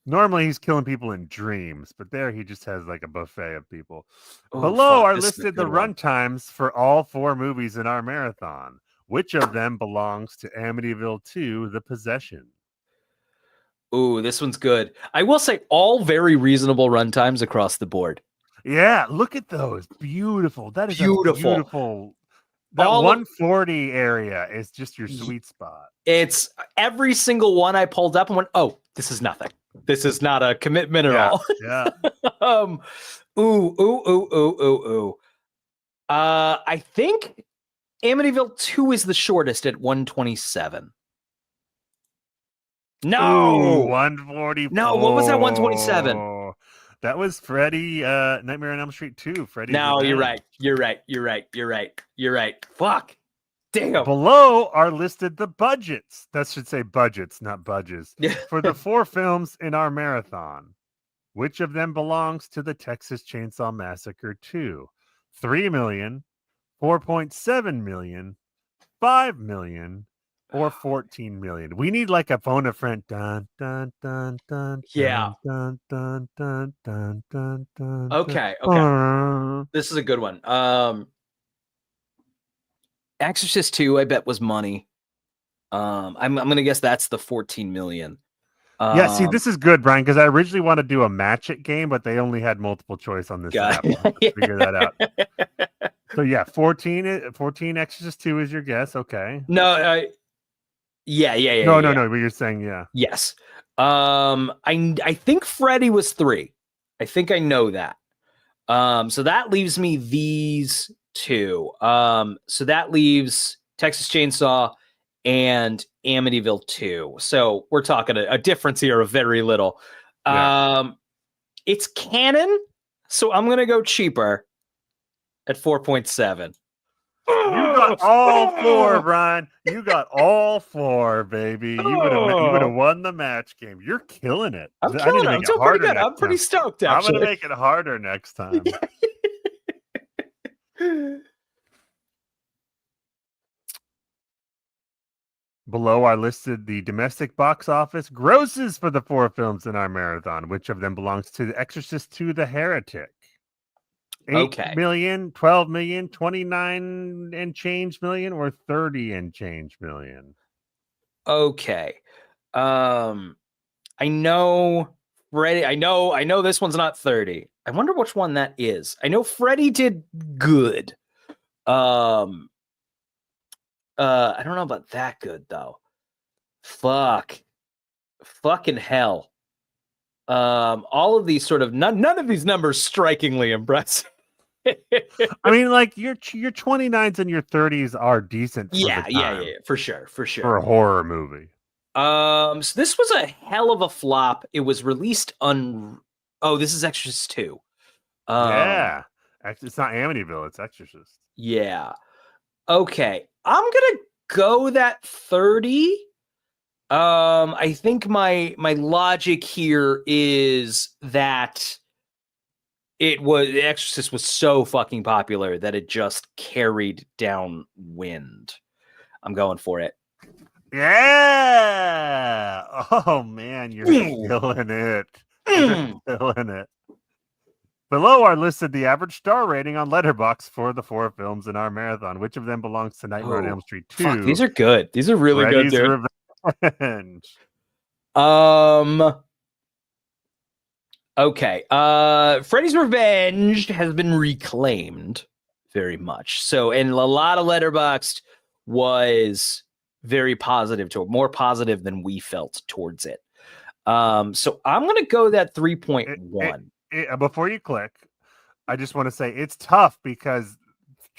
Normally, he's killing people in dreams, but there he just has like a buffet of people. Below are listed the runtimes for all 4 movies in our marathon. Which of them belongs to Amityville 2, The Possession? Ooh, this one's good. I will say all very reasonable runtimes across the board. Yeah, look at those. Beautiful. That is beautiful. That 140 area is just your sweet spot. It's every single one I pulled up and went, oh, this is nothing. This is not a commitment at all. Yeah. I think Amityville 2 is the shortest at 127. No, 144. No, what was that 127? That was Freddy, Nightmare on Elm Street 2. Freddy. No, you're right. Fuck. Damn. Below are listed the budgets. That should say budgets, not budges. For the 4 films in our marathon. Which of them belongs to the Texas Chainsaw Massacre 2? 3 million, 4.7 million, 5 million, or 14 million. We need like a phone a friend. Dun, dun, dun, dun, yeah. Dun, dun, dun, dun, dun, dun, okay. This is a good one. Exorcist 2, I bet, was money. I'm gonna guess that's the 14 million. Yeah, see, this is good, Brian, because I originally wanted to do a match it game, but they only had multiple choice on this app. Figure that out. So yeah, 14 Exorcist 2 is your guess. Okay. No, yeah. No. But you're saying yeah. Yes. I think Freddy was 3. I think I know that. So that leaves me these 2. So that leaves Texas Chainsaw and Amityville 2. So we're talking a difference here of very little. It's canon, so I'm gonna go cheaper at 4.7. You got all four, Brian. You got all four, baby. You would have won the match game. You're killing it. I'm I need killing to it. make I'm it doing pretty harder good. next I'm pretty time. stoked, I'm actually. gonna make it harder next time. Below are listed the domestic box office grosses for the four films in our marathon. Which of them belongs to The Exorcist II, The Heretic? 8 Okay. million, 12 million, 29 and change million, or 30 and change million? Okay. I know Freddy. I know this one's not 30. I wonder which one that is. I know Freddy did good. I don't know about that good though. Fucking hell. All of these sort of none of these numbers strikingly impressive. I mean, like your 29s and your 30s are decent for Yeah, the time. for sure. For a horror movie. So this was a hell of a flop. It was released on. Oh, this is Exorcist 2. Yeah, it's not Amityville, it's Exorcist. Yeah. Okay, I'm gonna go that 30. I think my logic here is that The Exorcist was so fucking popular that it just carried downwind. I'm going for it. Yeah. Oh man, you're killing it. You're killing it. Below are listed the average star rating on Letterboxd for the four films in our marathon. Which of them belongs to Nightmare on Elm Street 2? Fuck, these are good. These are really Freddy's good, dude. Revenge. Okay. Freddy's Revenge has been reclaimed very much. So, and a lot of Letterboxd was very positive more positive than we felt towards it. So I'm gonna go that 3.1. Before you click, I just want to say it's tough because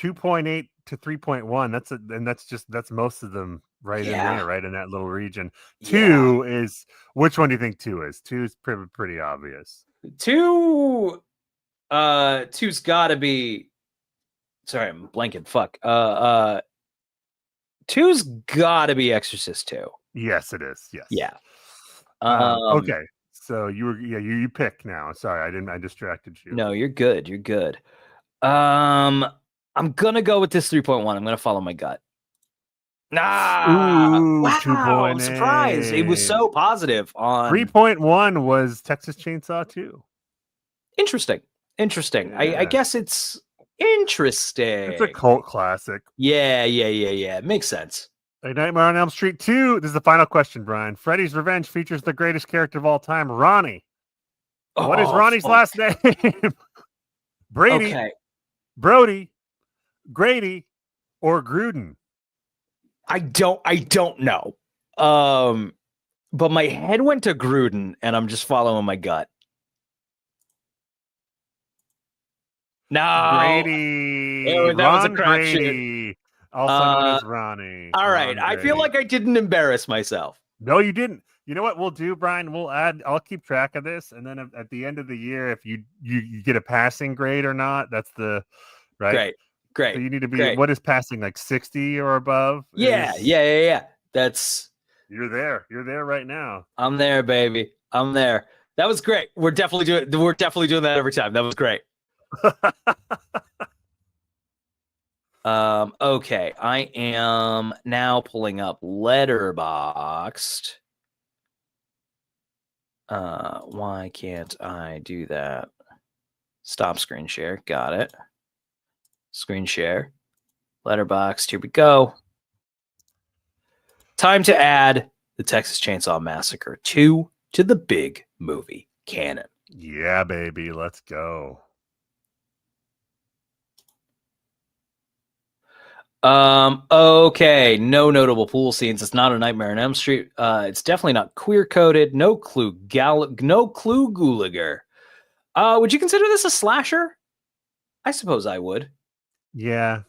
2.8 to 3.1. That's most of them right in there, right in that little region. 2 is which one do you think 2 is? 2 is pretty obvious. 2's gotta be. Sorry, I'm blanking. Fuck. 2's gotta be Exorcist 2. Yes, it is. Yes. Yeah. Okay. So you pick now. Sorry, I distracted you. No, you're good. You're good. I'm gonna go with this 3.1. I'm gonna follow my gut. Ooh, Wow, 2.8. surprise. It was so positive on 3.1 was Texas Chainsaw 2. Interesting. Yeah. I guess it's interesting. It's a cult classic. Yeah. Makes sense. A Nightmare on Elm Street 2. This is the final question, Brian. Freddy's Revenge features the greatest character of all time, Ronnie. What is Ronnie's last name? Brady, Okay. Brody, Grady, or Gruden? I don't know. But my head went to Gruden, and I'm just following my gut. No, Grady. that was a Ron crapshoot. Grady, also known as Ronnie. All right, Ron I feel Grady. like I didn't embarrass myself. No, you didn't. You know what we'll do, Brian? I'll keep track of this, and then at the end of the year, if you get a passing grade or not, that's the right. Great. So you need to be. What is passing, like 60 or above? Yeah. That's. You're there. You're there right now. I'm there, baby. I'm there. That was great. We're definitely doing that every time. That was great. Okay, I am now pulling up Letterboxd. Why can't I do that? Stop screen share. Got it. Screen share. Letterboxd. Here we go. Time to add the Texas Chainsaw Massacre 2 to the big movie canon. Yeah, baby. Let's go. Okay, no notable pool scenes. It's not a Nightmare on Elm Street. It's definitely not queer coded. No clue Gulager. Would you consider this a slasher? I suppose I would. Yeah.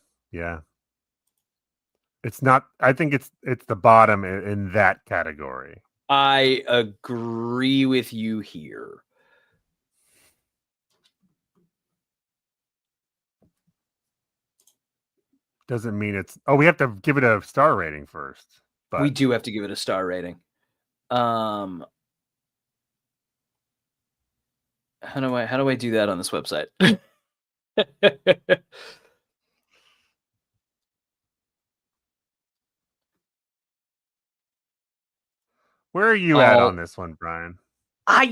It's not. I think it's the bottom in that category. I agree with you here. doesn't mean it's. Oh, we have to give it a star rating first. But We do have to give it a star rating. How do I do that on this website? where are you at on this one, Brian? I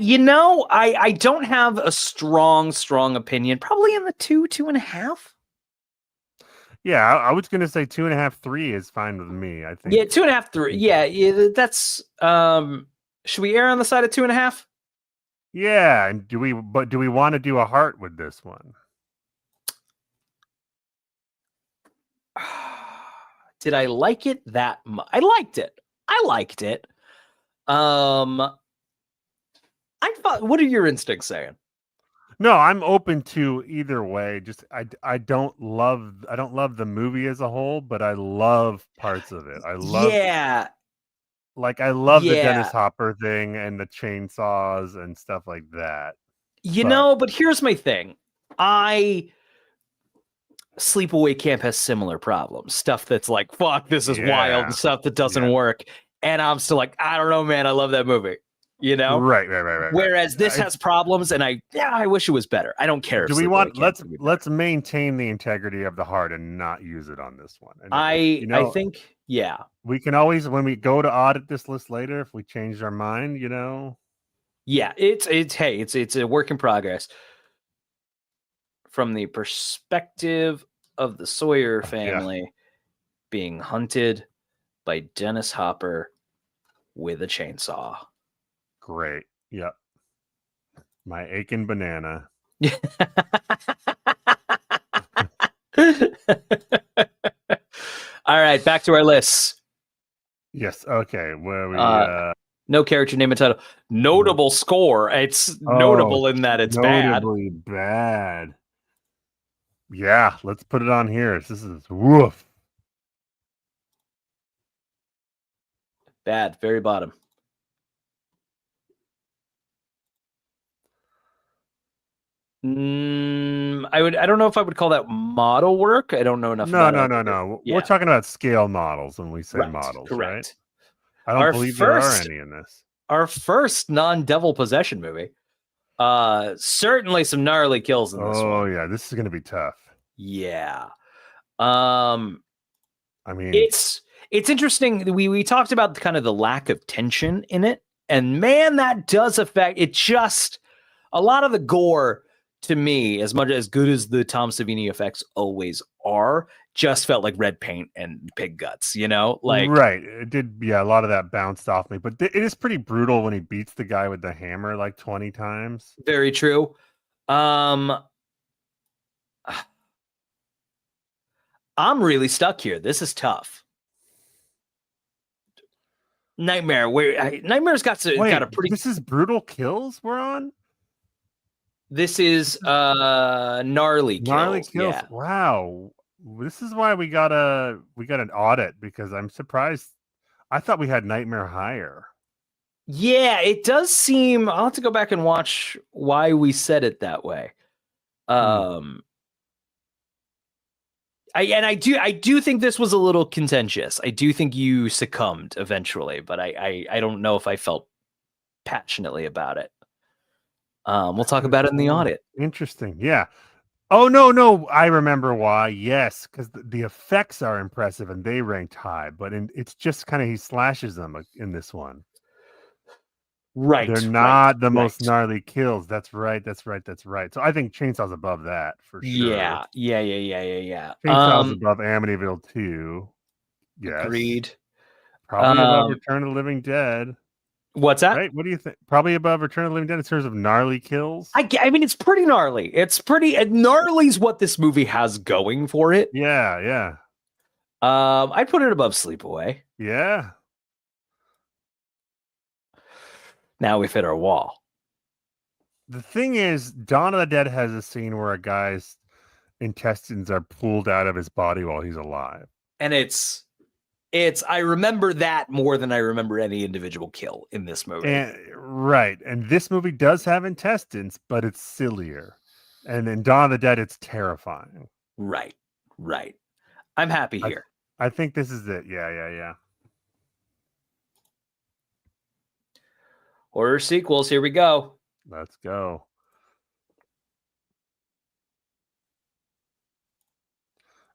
don't have a strong opinion. Probably in the 2.5. Yeah, I was gonna say 2.5, 3 is fine with me. I think. Yeah, 2.5, 3. Yeah, that's should we err on the side of 2.5? Yeah, and do we want to do a heart with this one? Did I like it that much? I liked it. I thought, what are your instincts saying? No, I'm open to either way. Just I don't love the movie as a whole, but I love parts of it. I love the Dennis Hopper thing and the chainsaws and stuff like that. But here's my thing. Sleepaway Camp has similar problems. Stuff that's like, fuck, this is wild, and stuff that doesn't work. And I'm still like, I don't know, man. I love that movie. Right. Whereas this has problems, and I wish it was better. I don't care. Do we want let's maintain the integrity of the heart and not use it on this one. And I think we can always, when we go to audit this list later, if we change our mind, Yeah, it's a work in progress. From the perspective of the Sawyer family being hunted by Dennis Hopper with a chainsaw. Great. Yep. My aching banana. All right, back to our lists. Yes. Okay. Where we no character name and title. Notable score. It's notable in that it's notably bad. Yeah, let's put it on here. This is woof. Bad, very bottom. I don't know if I would call that model work. I don't know enough about it. No. Yeah. We're talking about scale models when we say models, correct. Right? I don't believe there are any in this. Our first non-devil possession movie. Certainly some gnarly kills in this one. Oh yeah, this is gonna be tough. Yeah. I mean, it's interesting. We talked about kind of the lack of tension in it, and man, that does affect it. Just a lot of the gore, to me, as much as good as the Tom Savini effects always are, just felt like red paint and pig guts, like right. It did. Yeah, a lot of that bounced off me, but it is pretty brutal when he beats the guy with the hammer like 20 times. Very true. I'm really stuck here. This is tough. Nightmare. Nightmare's got a pretty. This is brutal kills we're on. This is gnarly kills. Gnarly kills. Yeah. Wow. This is why we got an audit, because I'm surprised. I thought we had Nightmare higher. Yeah, it does seem. I'll have to go back and watch why we said it that way. I do think this was a little contentious. I do think you succumbed eventually, but I don't know if I felt passionately about it. We'll talk about it in the audit. Interesting. Yeah. Oh no, I remember why. Yes, because the effects are impressive and they ranked high, but it's just kind of he slashes them in this one. Right. They're not the most gnarly kills. That's right. So I think Chainsaw's above that for sure. Yeah. Chainsaw's above Amityville 2. Yes. Agreed. Probably above Return of the Living Dead. What's that? Right? What do you think? Probably above Return of the Living Dead in terms of gnarly kills. I mean, it's pretty gnarly. It's pretty gnarly's what this movie has going for it. Yeah. I'd put it above Sleepaway. Yeah. Now we've hit our wall. The thing is, Dawn of the Dead has a scene where a guy's intestines are pulled out of his body while he's alive. And I remember that more than I remember any individual kill in this movie. And this movie does have intestines, but it's sillier. And in Dawn of the Dead, it's terrifying. Right. I'm happy here. I think this is it. Yeah. Horror sequels, here we go. Let's go.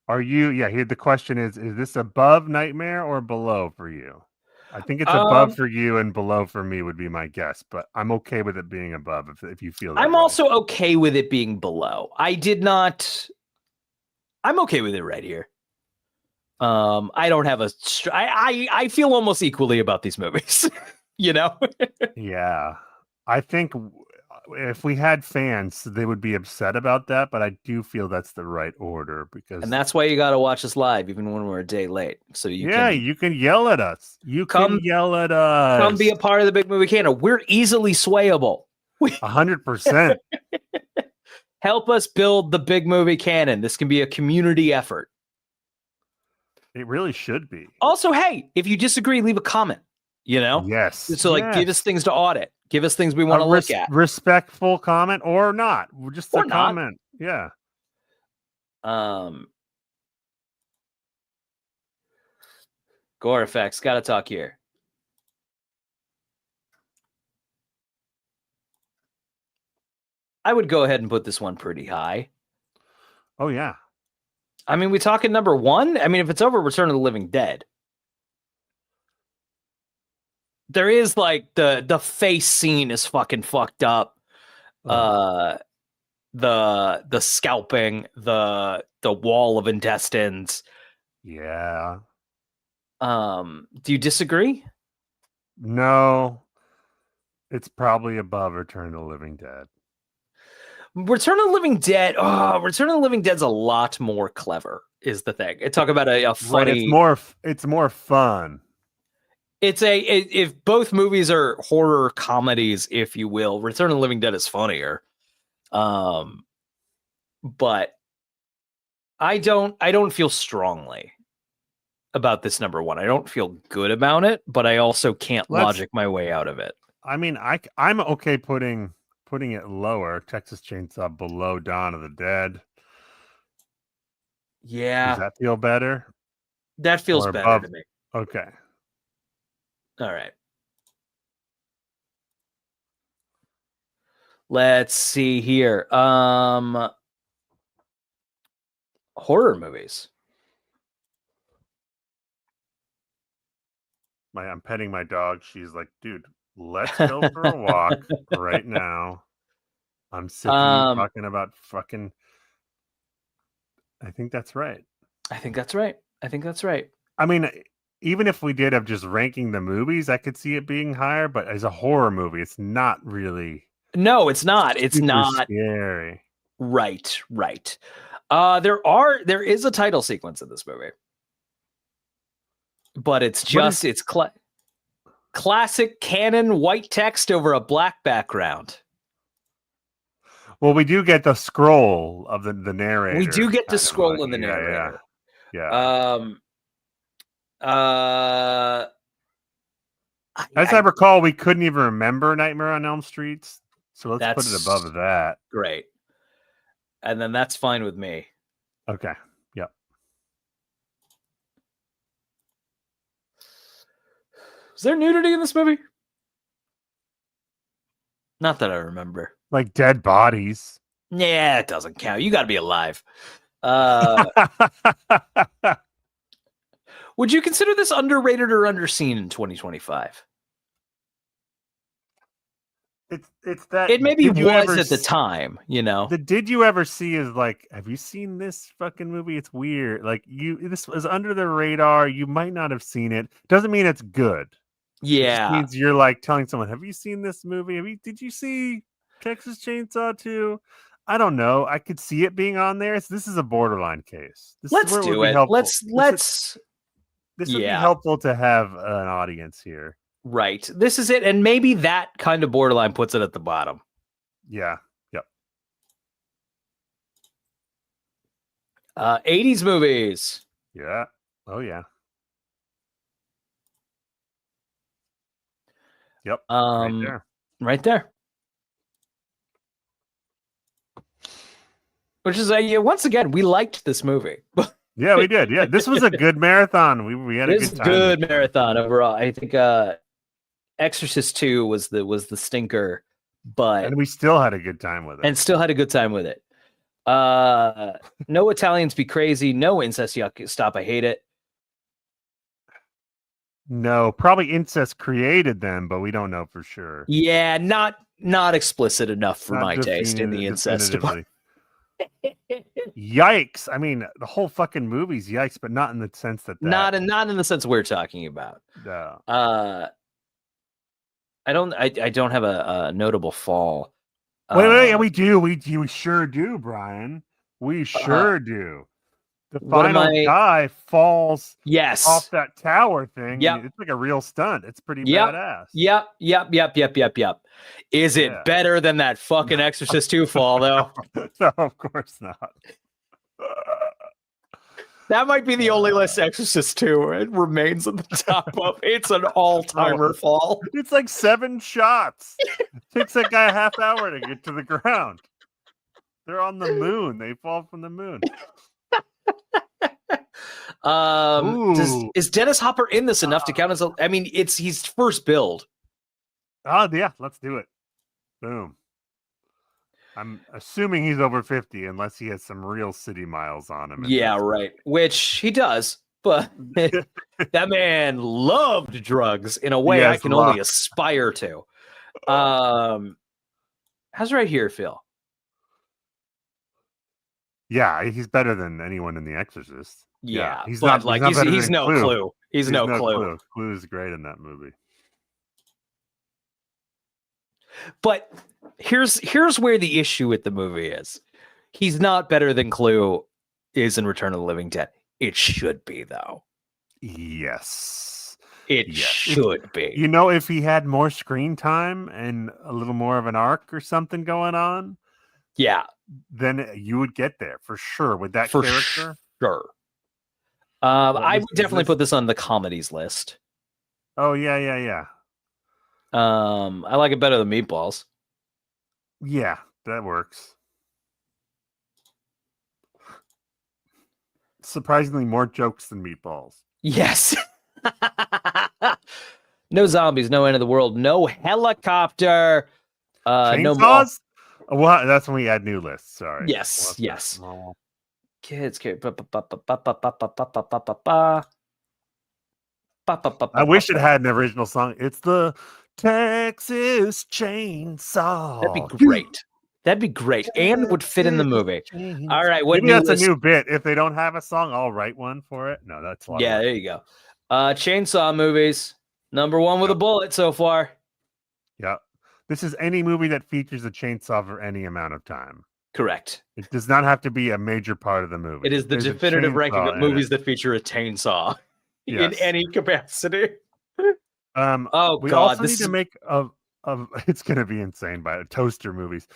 Are you? Yeah. Here, the question is this above Nightmare or below for you? I think it's above for you and below for me would be my guess, but I'm okay with it being above if you feel that I'm way. also okay with it being below. I'm okay with it right here. I don't have I feel almost equally about these movies, you know? Yeah. I think if we had fans, they would be upset about that, but I do feel that's the right order because And that's why you got to watch us live, even when we're a day late. So you can yell at us. You can yell at us. Come be a part of the Big Movie Canon. We're easily swayable. 100%. Help us build the Big Movie Canon. This can be a community effort. It really should be. Also, hey, if you disagree, leave a comment. You know? Yes. So, give us things to audit. Give us things we want to look at. Respectful comment or not. Just a comment. Yeah. Gore effects. Got to talk here. I would go ahead and put this one pretty high. Oh, yeah. I mean, we talking number one? I mean, if it's over Return of the Living Dead. There is like the face scene is fucking fucked up. The scalping, the wall of intestines. Yeah. Do you disagree? No. It's probably above Return of the Living Dead. Return of the Living Dead. Oh, Return of the Living Dead's a lot more clever, is the thing. It talk about a funny. Right, it's more fun. If both movies are horror comedies, if you will, Return of the Living Dead is funnier. But I don't feel strongly about this number one. I don't feel good about it, but I also can't logic my way out of it. I mean, I'm okay putting it lower. Texas Chainsaw below Dawn of the Dead. Yeah. Does that feel better? That feels better to me. Okay. All right. Let's see here. Horror movies. I'm petting my dog. She's like, dude, let's go for a walk right now. I'm sick of you talking about fucking. I think that's right. I think that's right. I mean, even if we did have just ranking the movies, I could see it being higher, but as a horror movie, it's not really. No, it's not. It's not scary. Right. There is a title sequence in this movie, but it's just classic canon white text over a black background. Well, we do get the scroll of the narrator. We do get the scroll in the narrator. Yeah. As I recall, we couldn't even remember Nightmare on Elm Street, so let's put it above that. Great. And then that's fine with me. Okay. Yep. Is there nudity in this movie? Not that I remember. Like dead bodies. Yeah, it doesn't count. You got to be alive. Would you consider this underrated or underseen in 2025? It's that it maybe was at the time, you know. The did you ever see is like, have you seen this fucking movie? It's weird. Like this was under the radar. You might not have seen it. Doesn't mean it's good. Yeah, it just means you're like telling someone, have you seen this movie? Did you see Texas Chainsaw 2? I don't know. I could see it being on there. This is a borderline case. Let's do it. Let's. This would be helpful to have an audience here. Right. This is it. And maybe that kind of borderline puts it at the bottom. Yeah. Yep. 80s movies. Yeah. Oh, yeah. Yep. Right there. Which is, once again, we liked this movie. Yeah, we did. Yeah, this was a good marathon. We had a This good is a time. good marathon overall. I think Exorcist 2 was the stinker, but And we still had a good time with it. and still had a good time with it. No Italians Be Crazy, no Incest Yuck Stop, I Hate It. No, probably incest created them, but we don't know for sure. Yeah, not explicit enough for Not my taste in the incest definitively. Yikes. I mean, the whole fucking movie's yikes, but not in the sense that not in the sense we're talking about. No. I don't have a notable fall. Wait, we do. We sure do, Brian. We sure do. The final guy falls off that tower thing. Yep. And it's like a real stunt. It's pretty Yep. badass. Yep. Is it better than that fucking Exorcist 2 fall, though? No, of course not. That might be the only list Exorcist 2. It remains at the top of. It's an all-timer fall. It's like 7 shots. It takes that guy a half hour to get to the ground. They're on the moon. They fall from the moon. Is Dennis Hopper in this enough to count as a? I mean, he's first build. Oh yeah, let's do it. Boom. I'm assuming he's over 50 unless he has some real city miles on him. Yeah, right. Which he does, but that man loved drugs in a way I can only aspire to. How's right here, Phil? Yeah, he's better than anyone in The Exorcist. Yeah, he's but not. He's no clue. He's no clue. Clue's great in that movie. But here's where the issue with the movie is. He's not better than Clue is in Return of the Living Dead. It should be, though. Yes. It should be. You know, if he had more screen time and a little more of an arc or something going on, yeah, then you would get there for sure with that character. Sure. I would definitely put this on the comedies list. Oh, yeah. I like it better than Meatballs. Yeah, that works. Surprisingly more jokes than Meatballs. Yes. No zombies, no end of the world, no helicopter. Chainsaws? No well, that's when we add new lists. Sorry. Yes. Kids. I wish it had an original song. It's the Texas Chainsaw. That'd be great. And would fit in the movie. All right. Maybe that's a new bit. If they don't have a song, I'll write one for it. No, that's yeah. There you go. Chainsaw movies. Number 1 with a bullet so far. Yeah. This is any movie that features a chainsaw for any amount of time. Correct. It does not have to be a major part of the movie. It is the definitive ranking of movies that feature a chainsaw in any capacity. We also need to make it's going to be insane by toaster movies.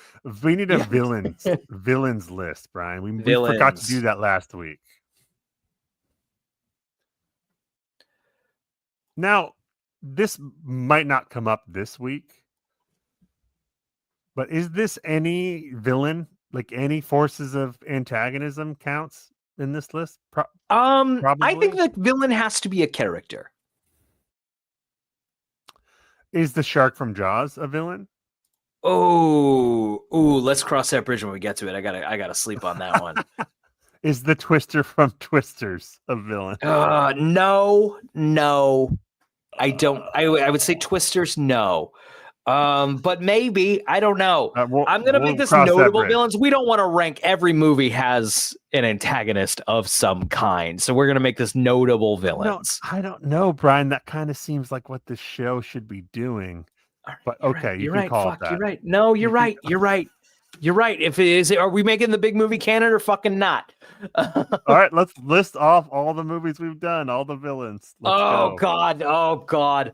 We need a villains list, Brian. We forgot to do that last week. Now, this might not come up this week, but is this any villain, like any forces of antagonism counts in this list? I think the villain has to be a character. Is the shark from Jaws a villain? Oh, let's cross that bridge when we get to it. I gotta sleep on that one. Is the Twister from Twisters a villain? No. I don't. I would say Twisters, no. But maybe, I don't know. I'm gonna make this notable villains. We don't want to rank every movie has an antagonist of some kind, so we're gonna make this notable villains. No, I don't know, Brian. That kind of seems like what this show should be doing. But okay, you're right. You're right. No, you're right. You're right. If it is, are we making the big movie canon or fucking not? All right, let's list off all the movies we've done, all the villains. Oh God.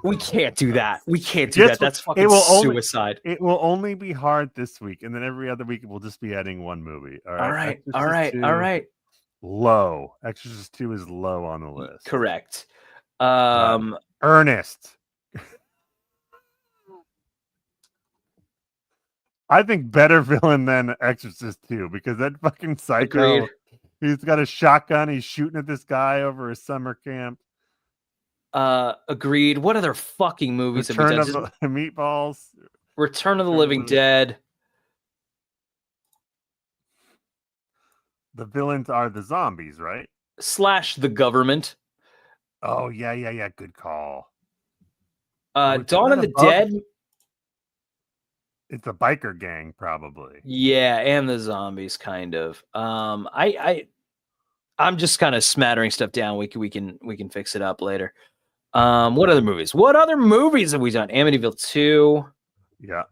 We can't do that. That's fucking suicide. It will only be hard this week, and then every other week we'll just be adding one movie. All right. All right. Low. Exorcist 2 is low on the list. Correct. Ernest. I think better villain than Exorcist 2 because that fucking psycho He's got a shotgun. He's shooting at this guy over a summer camp. Agreed. What other fucking movies have we Return done? of the Meatballs. Return of the Living Dead. The villains are the zombies, right? / the government. Oh, yeah. Good call. Dawn of the Dead. It's a biker gang, probably. Yeah, and the zombies, kind of. I'm just kind of smattering stuff down. We can fix it up later. What other movies? What other movies have we done? Amityville 2. Yeah.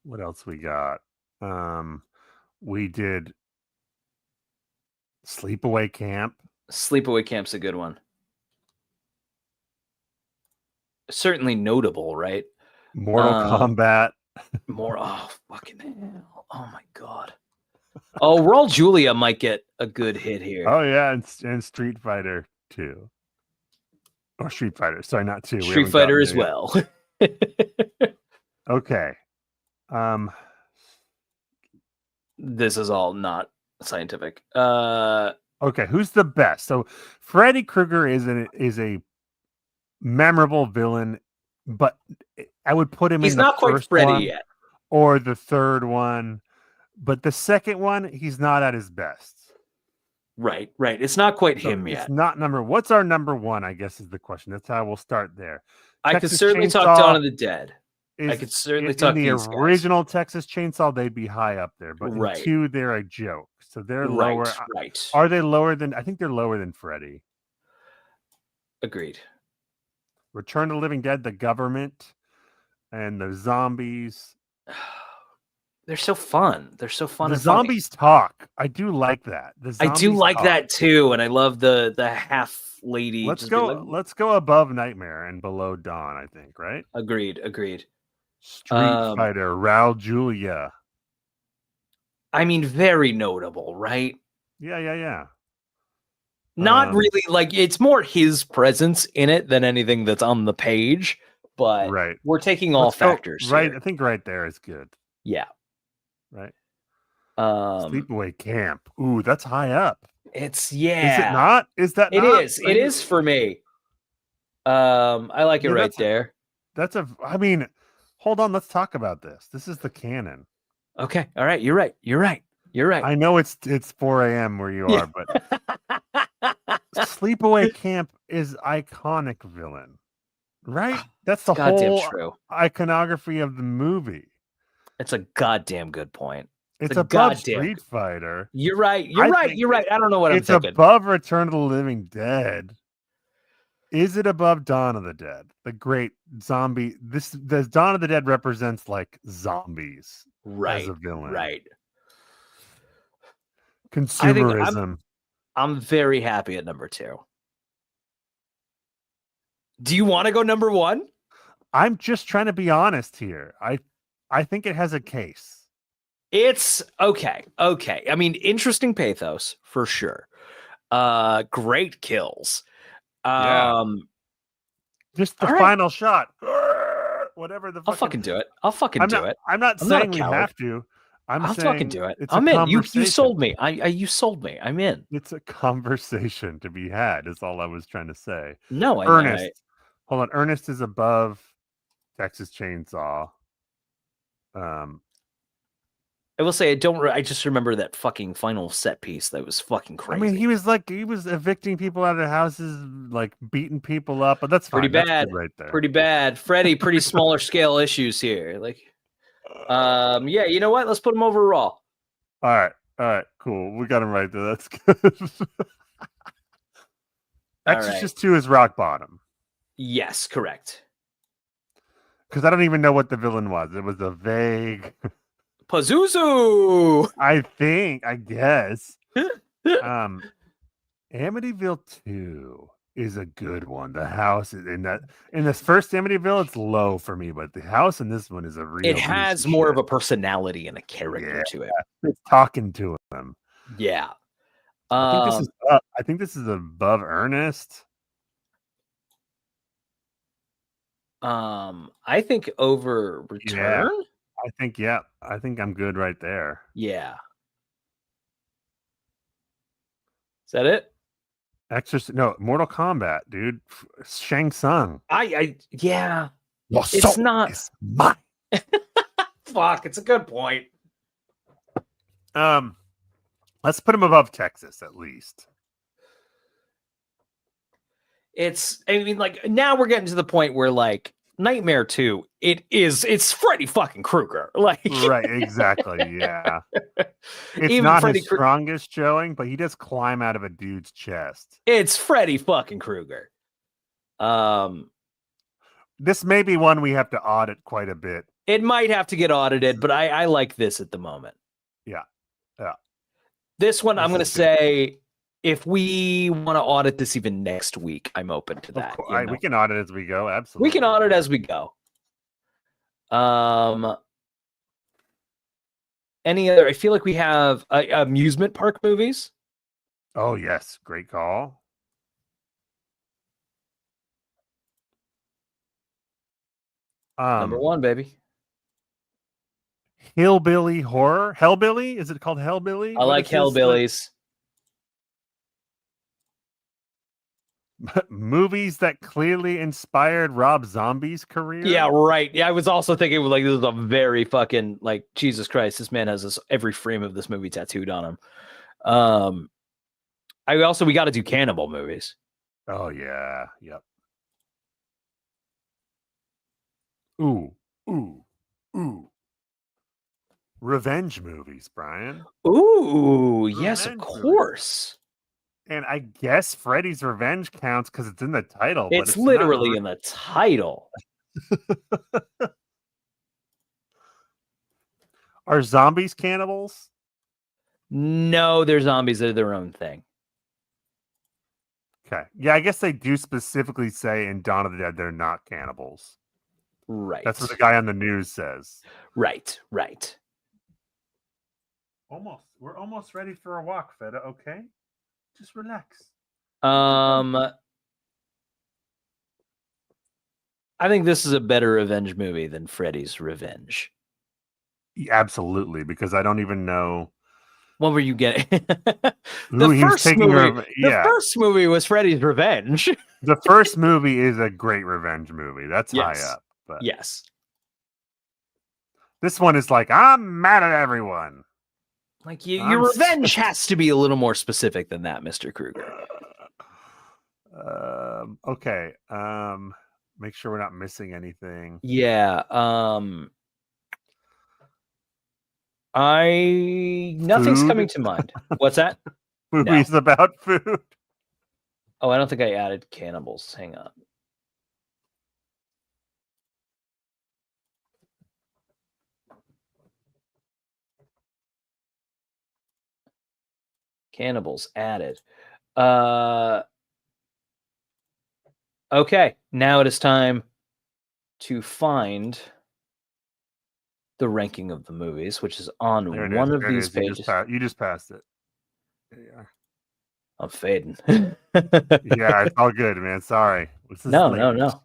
What else we got? We did Sleepaway Camp. Sleepaway Camp's a good one. Certainly notable, right? Mortal Kombat. Oh, fucking hell. Oh, my God. Oh, Raul Julia might get a good hit here. Oh, yeah, and Street Fighter 2. Or Street Fighter. Sorry, not 2. Street Fighter as well. Okay. This is all not scientific. Okay, who's the best? So Freddy Krueger is a memorable villain, but I would put him he's in the not quite first Freddy one yet. or the third one, but the second one, he's not at his best. Right. It's not quite him It's yet. not what's our number one, I guess is the question. That's how we'll start there. I could certainly talk Dawn of the Dead. I could certainly talk in the these original Texas Chainsaw, they'd be high up there, but Right. in 2, they're a joke. So they're lower. Right. Are they lower than? I think they're lower than Freddy. Agreed. Return of the Living Dead, the government, and the zombies. They're so fun. They're so fun. The and funny. zombies talk. I do like that. I do like talk. that too, and I love the half lady. Let's go above Nightmare and below Dawn. I think, right? Agreed. Street Fighter, Raul Julia. I mean, very notable, right? Yeah. Not really, like, it's more his presence in it than anything that's on the page, but right. We're taking all factors. Right. Here. I think right there is good. Yeah. Right. Sleepaway Camp. Ooh, that's high up. Is it not? Is that it not? Is. It is for me. I like it right there. I mean, hold on, let's talk about this. This is the canon. Okay. All right. You're right. I know it's 4 a.m. where you are, but Sleepaway Camp is iconic villain, right? That's the whole iconography of the movie. It's a goddamn good point. It's above Street Fighter. You're right. I don't know what I'm thinking. It's above Return of the Living Dead. Is it above Dawn of the Dead? The great zombie. The Dawn of the Dead represents like zombies, as a villain, right? Consumerism. I'm very happy at number 2. Do you want to go number 1? I'm just trying to be honest here. I think it has a case. It's okay. I mean, interesting pathos for sure. Great kills. Just the final shot. Whatever the fuck. I'll fucking do it. I'm not saying we have to. I'll fucking do it. I'm in. You sold me. You sold me. I'm in. It's a conversation to be had, is all I was trying to say. No, Ernest. Hold on. Ernest is above Texas Chainsaw. I will say I just remember that fucking final set piece that was fucking crazy. I mean, he was evicting people out of their houses, like beating people up, but that's fine. Pretty bad. That's right there. Pretty bad. Freddy, pretty smaller scale issues here. Like, yeah, you know what? Let's put him over Raw. All right, cool. We got him right there. That's good. Exorcist 2 is rock bottom. Yes, correct. Because I don't even know what the villain was. It was a vague Pazuzu. I guess. Amityville 2 is a good one. The house is in this first Amityville, it's low for me, but the house in this one is a real. It has more of a personality and a character to it. It's talking to him. Yeah. I think this is above Ernest. I think over Return. I think, yeah. I think I'm good right there. Yeah. Is that it? No, Mortal Kombat, dude. Shang Tsung. Yeah. Your It's soul not. is mine. Fuck, it's a good point. Let's put him above Texas at least. I mean, like, now we're getting to the point where, like, Nightmare 2, it's Freddy fucking Krueger. Like, Right, exactly. Yeah. It's even not Freddy his strongest showing, but he does climb out of a dude's chest. It's Freddy fucking Krueger. This may be one we have to audit quite a bit. It might have to get audited, but I like this at the moment. Yeah. This one, I'm going to say, if we want to audit this even next week, I'm open to that. We can audit as we go. Absolutely. We can audit as we go. Any other? I feel like we have amusement park movies. Oh, yes. Great call. Number one, baby. Hillbilly horror. Hellbilly? Is it called Hellbilly? I like Hellbillies. Movies that clearly inspired Rob Zombie's career. Yeah, right. Yeah, I was also thinking like this is a very fucking like Jesus Christ. This man has every frame of this movie tattooed on him. We got to do cannibal movies. Oh yeah. Yep. Ooh. Revenge movies, Brian. Ooh, yes, of course. And I guess Freddy's Revenge counts because it's in the title. It's literally in the title. Are zombies cannibals? No, they're zombies. They're their own thing. Okay. Yeah, I guess they do specifically say in Dawn of the Dead they're not cannibals. Right. That's what the guy on the news says. Right. Almost. We're almost ready for a walk, Feta, okay? Just relax. I think this is a better revenge movie than Freddy's Revenge. Absolutely, because I don't even know. What were you getting? The first movie was Freddy's Revenge. The first movie is a great revenge movie. That's high up. But yes. This one is like, I'm mad at everyone. Like your revenge has to be a little more specific than that, Mr. Krueger. Okay. Make sure we're not missing anything. Yeah. Nothing's coming to mind. What's that? Movies about food. Oh, I don't think I added cannibals. Hang on. Cannibals added. Okay, now it is time to find the ranking of the movies, which is on one of these pages. You just passed it. There you are. I'm fading. Yeah, it's all good, man. Sorry. No.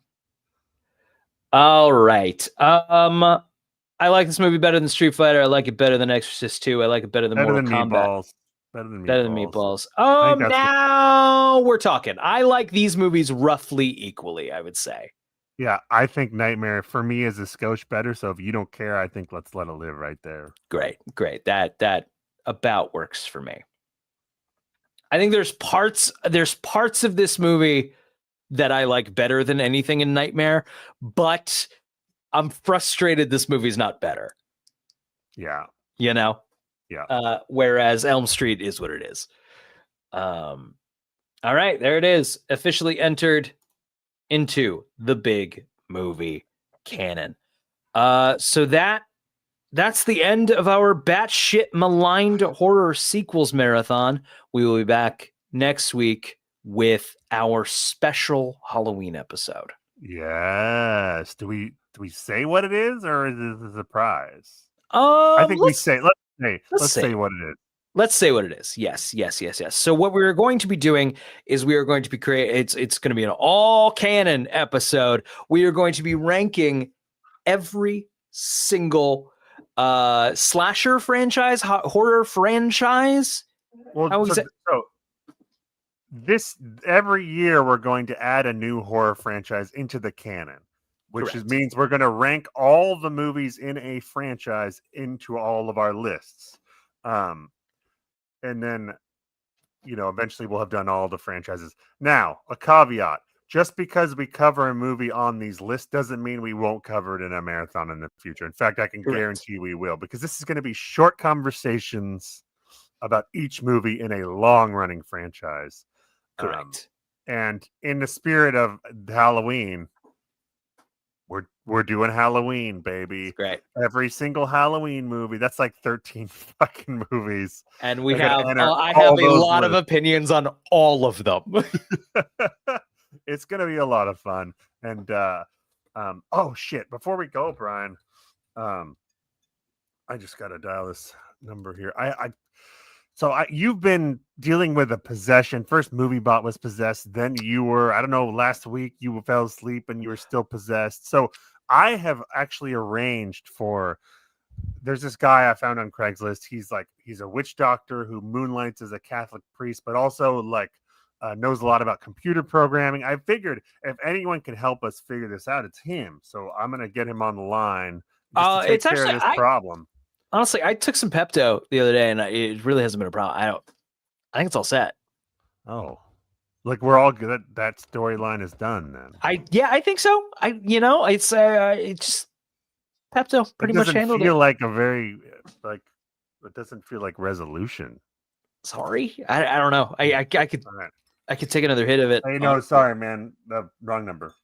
All right. I like this movie better than Street Fighter. I like it better than Exorcist 2. I like it better than Mortal Kombat. Better than Meatballs. Oh, now we're talking. I like these movies roughly equally, I would say. Yeah, I think Nightmare for me is a skosh better. So if you don't care, I think Let's Let It Live right there. Great. That about works for me. I think there's parts of this movie that I like better than anything in Nightmare, but I'm frustrated this movie's not better. Yeah. You know? Yeah. Whereas Elm Street is what it is. All right, there it is. Officially entered into the big movie canon. So that's the end of our batshit maligned horror sequels marathon. We will be back next week with our special Halloween episode. Yes. Do we say what it is, or is it a surprise? I think we say. Let's say what it is. Let's say what it is. Yes. So what we're going to be doing is we are going to be it's going to be an all canon episode. We are going to be ranking every single slasher franchise, horror franchise. Well, How is it? so this every year we're going to add a new horror franchise into the canon, which Correct. means we're going to rank all the movies in a franchise into all of our lists. And then, eventually we'll have done all the franchises. Now, a caveat. Just because we cover a movie on these lists doesn't mean we won't cover it in a marathon in the future. In fact, I can guarantee we will, because this is going to be short conversations about each movie in a long-running franchise. Correct. And in the spirit of Halloween, we're doing Halloween, baby. Great. Every single Halloween movie. That's like 13 fucking movies. And we I gotta have, enter I have all a those lot of lists. opinions on all of them. It's gonna be a lot of fun. And oh shit! Before we go, Brian, I just gotta dial this number here. You've been dealing with a possession. First, MovieBot was possessed. Then you were, I don't know, last week you fell asleep and you were still possessed. So I have actually arranged for. There's this guy I found on Craigslist. He's a witch doctor who moonlights as a Catholic priest, but also knows a lot about computer programming. I figured if anyone can help us figure this out, it's him. So I'm gonna get him on the line just to take care of this problem. Honestly, I took some Pepto the other day, and it really hasn't been a problem. I think it's all set. Oh, we're all good. That storyline is done then. I think so. It's just Pepto pretty much handled it. It doesn't feel like a very it doesn't feel like resolution. Sorry, I don't know. I could take another hit of it. Hey, no, sorry, man. The wrong number.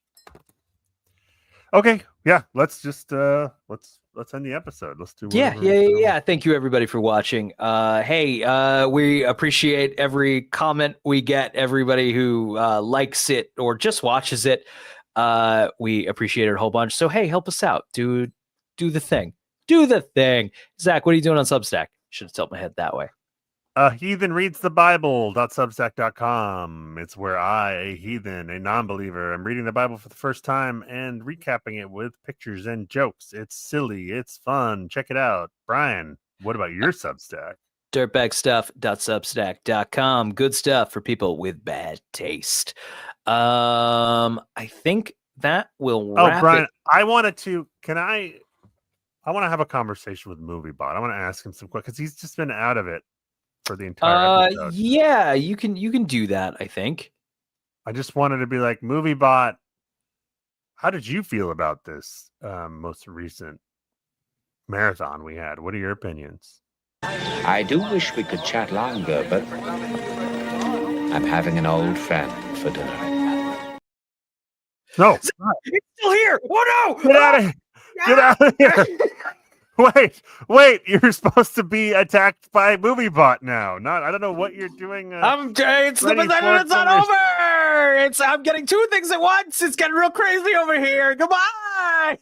Okay, yeah. Let's just let's end the episode. Let's do. Yeah. Thank you everybody for watching. Hey, we appreciate every comment we get. Everybody who likes it or just watches it, we appreciate it a whole bunch. So hey, help us out. Do the thing. Do the thing. Zach, what are you doing on Substack? Should have tilted my head that way. Heathen reads the Bible.substack.com. It's where I, a heathen, a non-believer, am reading the Bible for the first time and recapping it with pictures and jokes. It's silly. It's fun. Check it out. Brian, what about your Substack? Dirtbagstuff.substack.com. Good stuff for people with bad taste. I think that will wrap Brian, it. I want to have a conversation with MovieBot. I want to ask him some questions because he's just been out of it for the entire episode. Yeah, you can do that, I think. I just wanted to be like, MovieBot, how did you feel about this most recent marathon we had? What are your opinions? I do wish we could chat longer, but I'm having an old friend for dinner. No. It's still here. Oh no! Get out of here. Get out of here. Wait, you're supposed to be attacked by MovieBot now. I don't know what you're doing. It's not over. I'm getting two things at once. It's getting real crazy over here. Goodbye.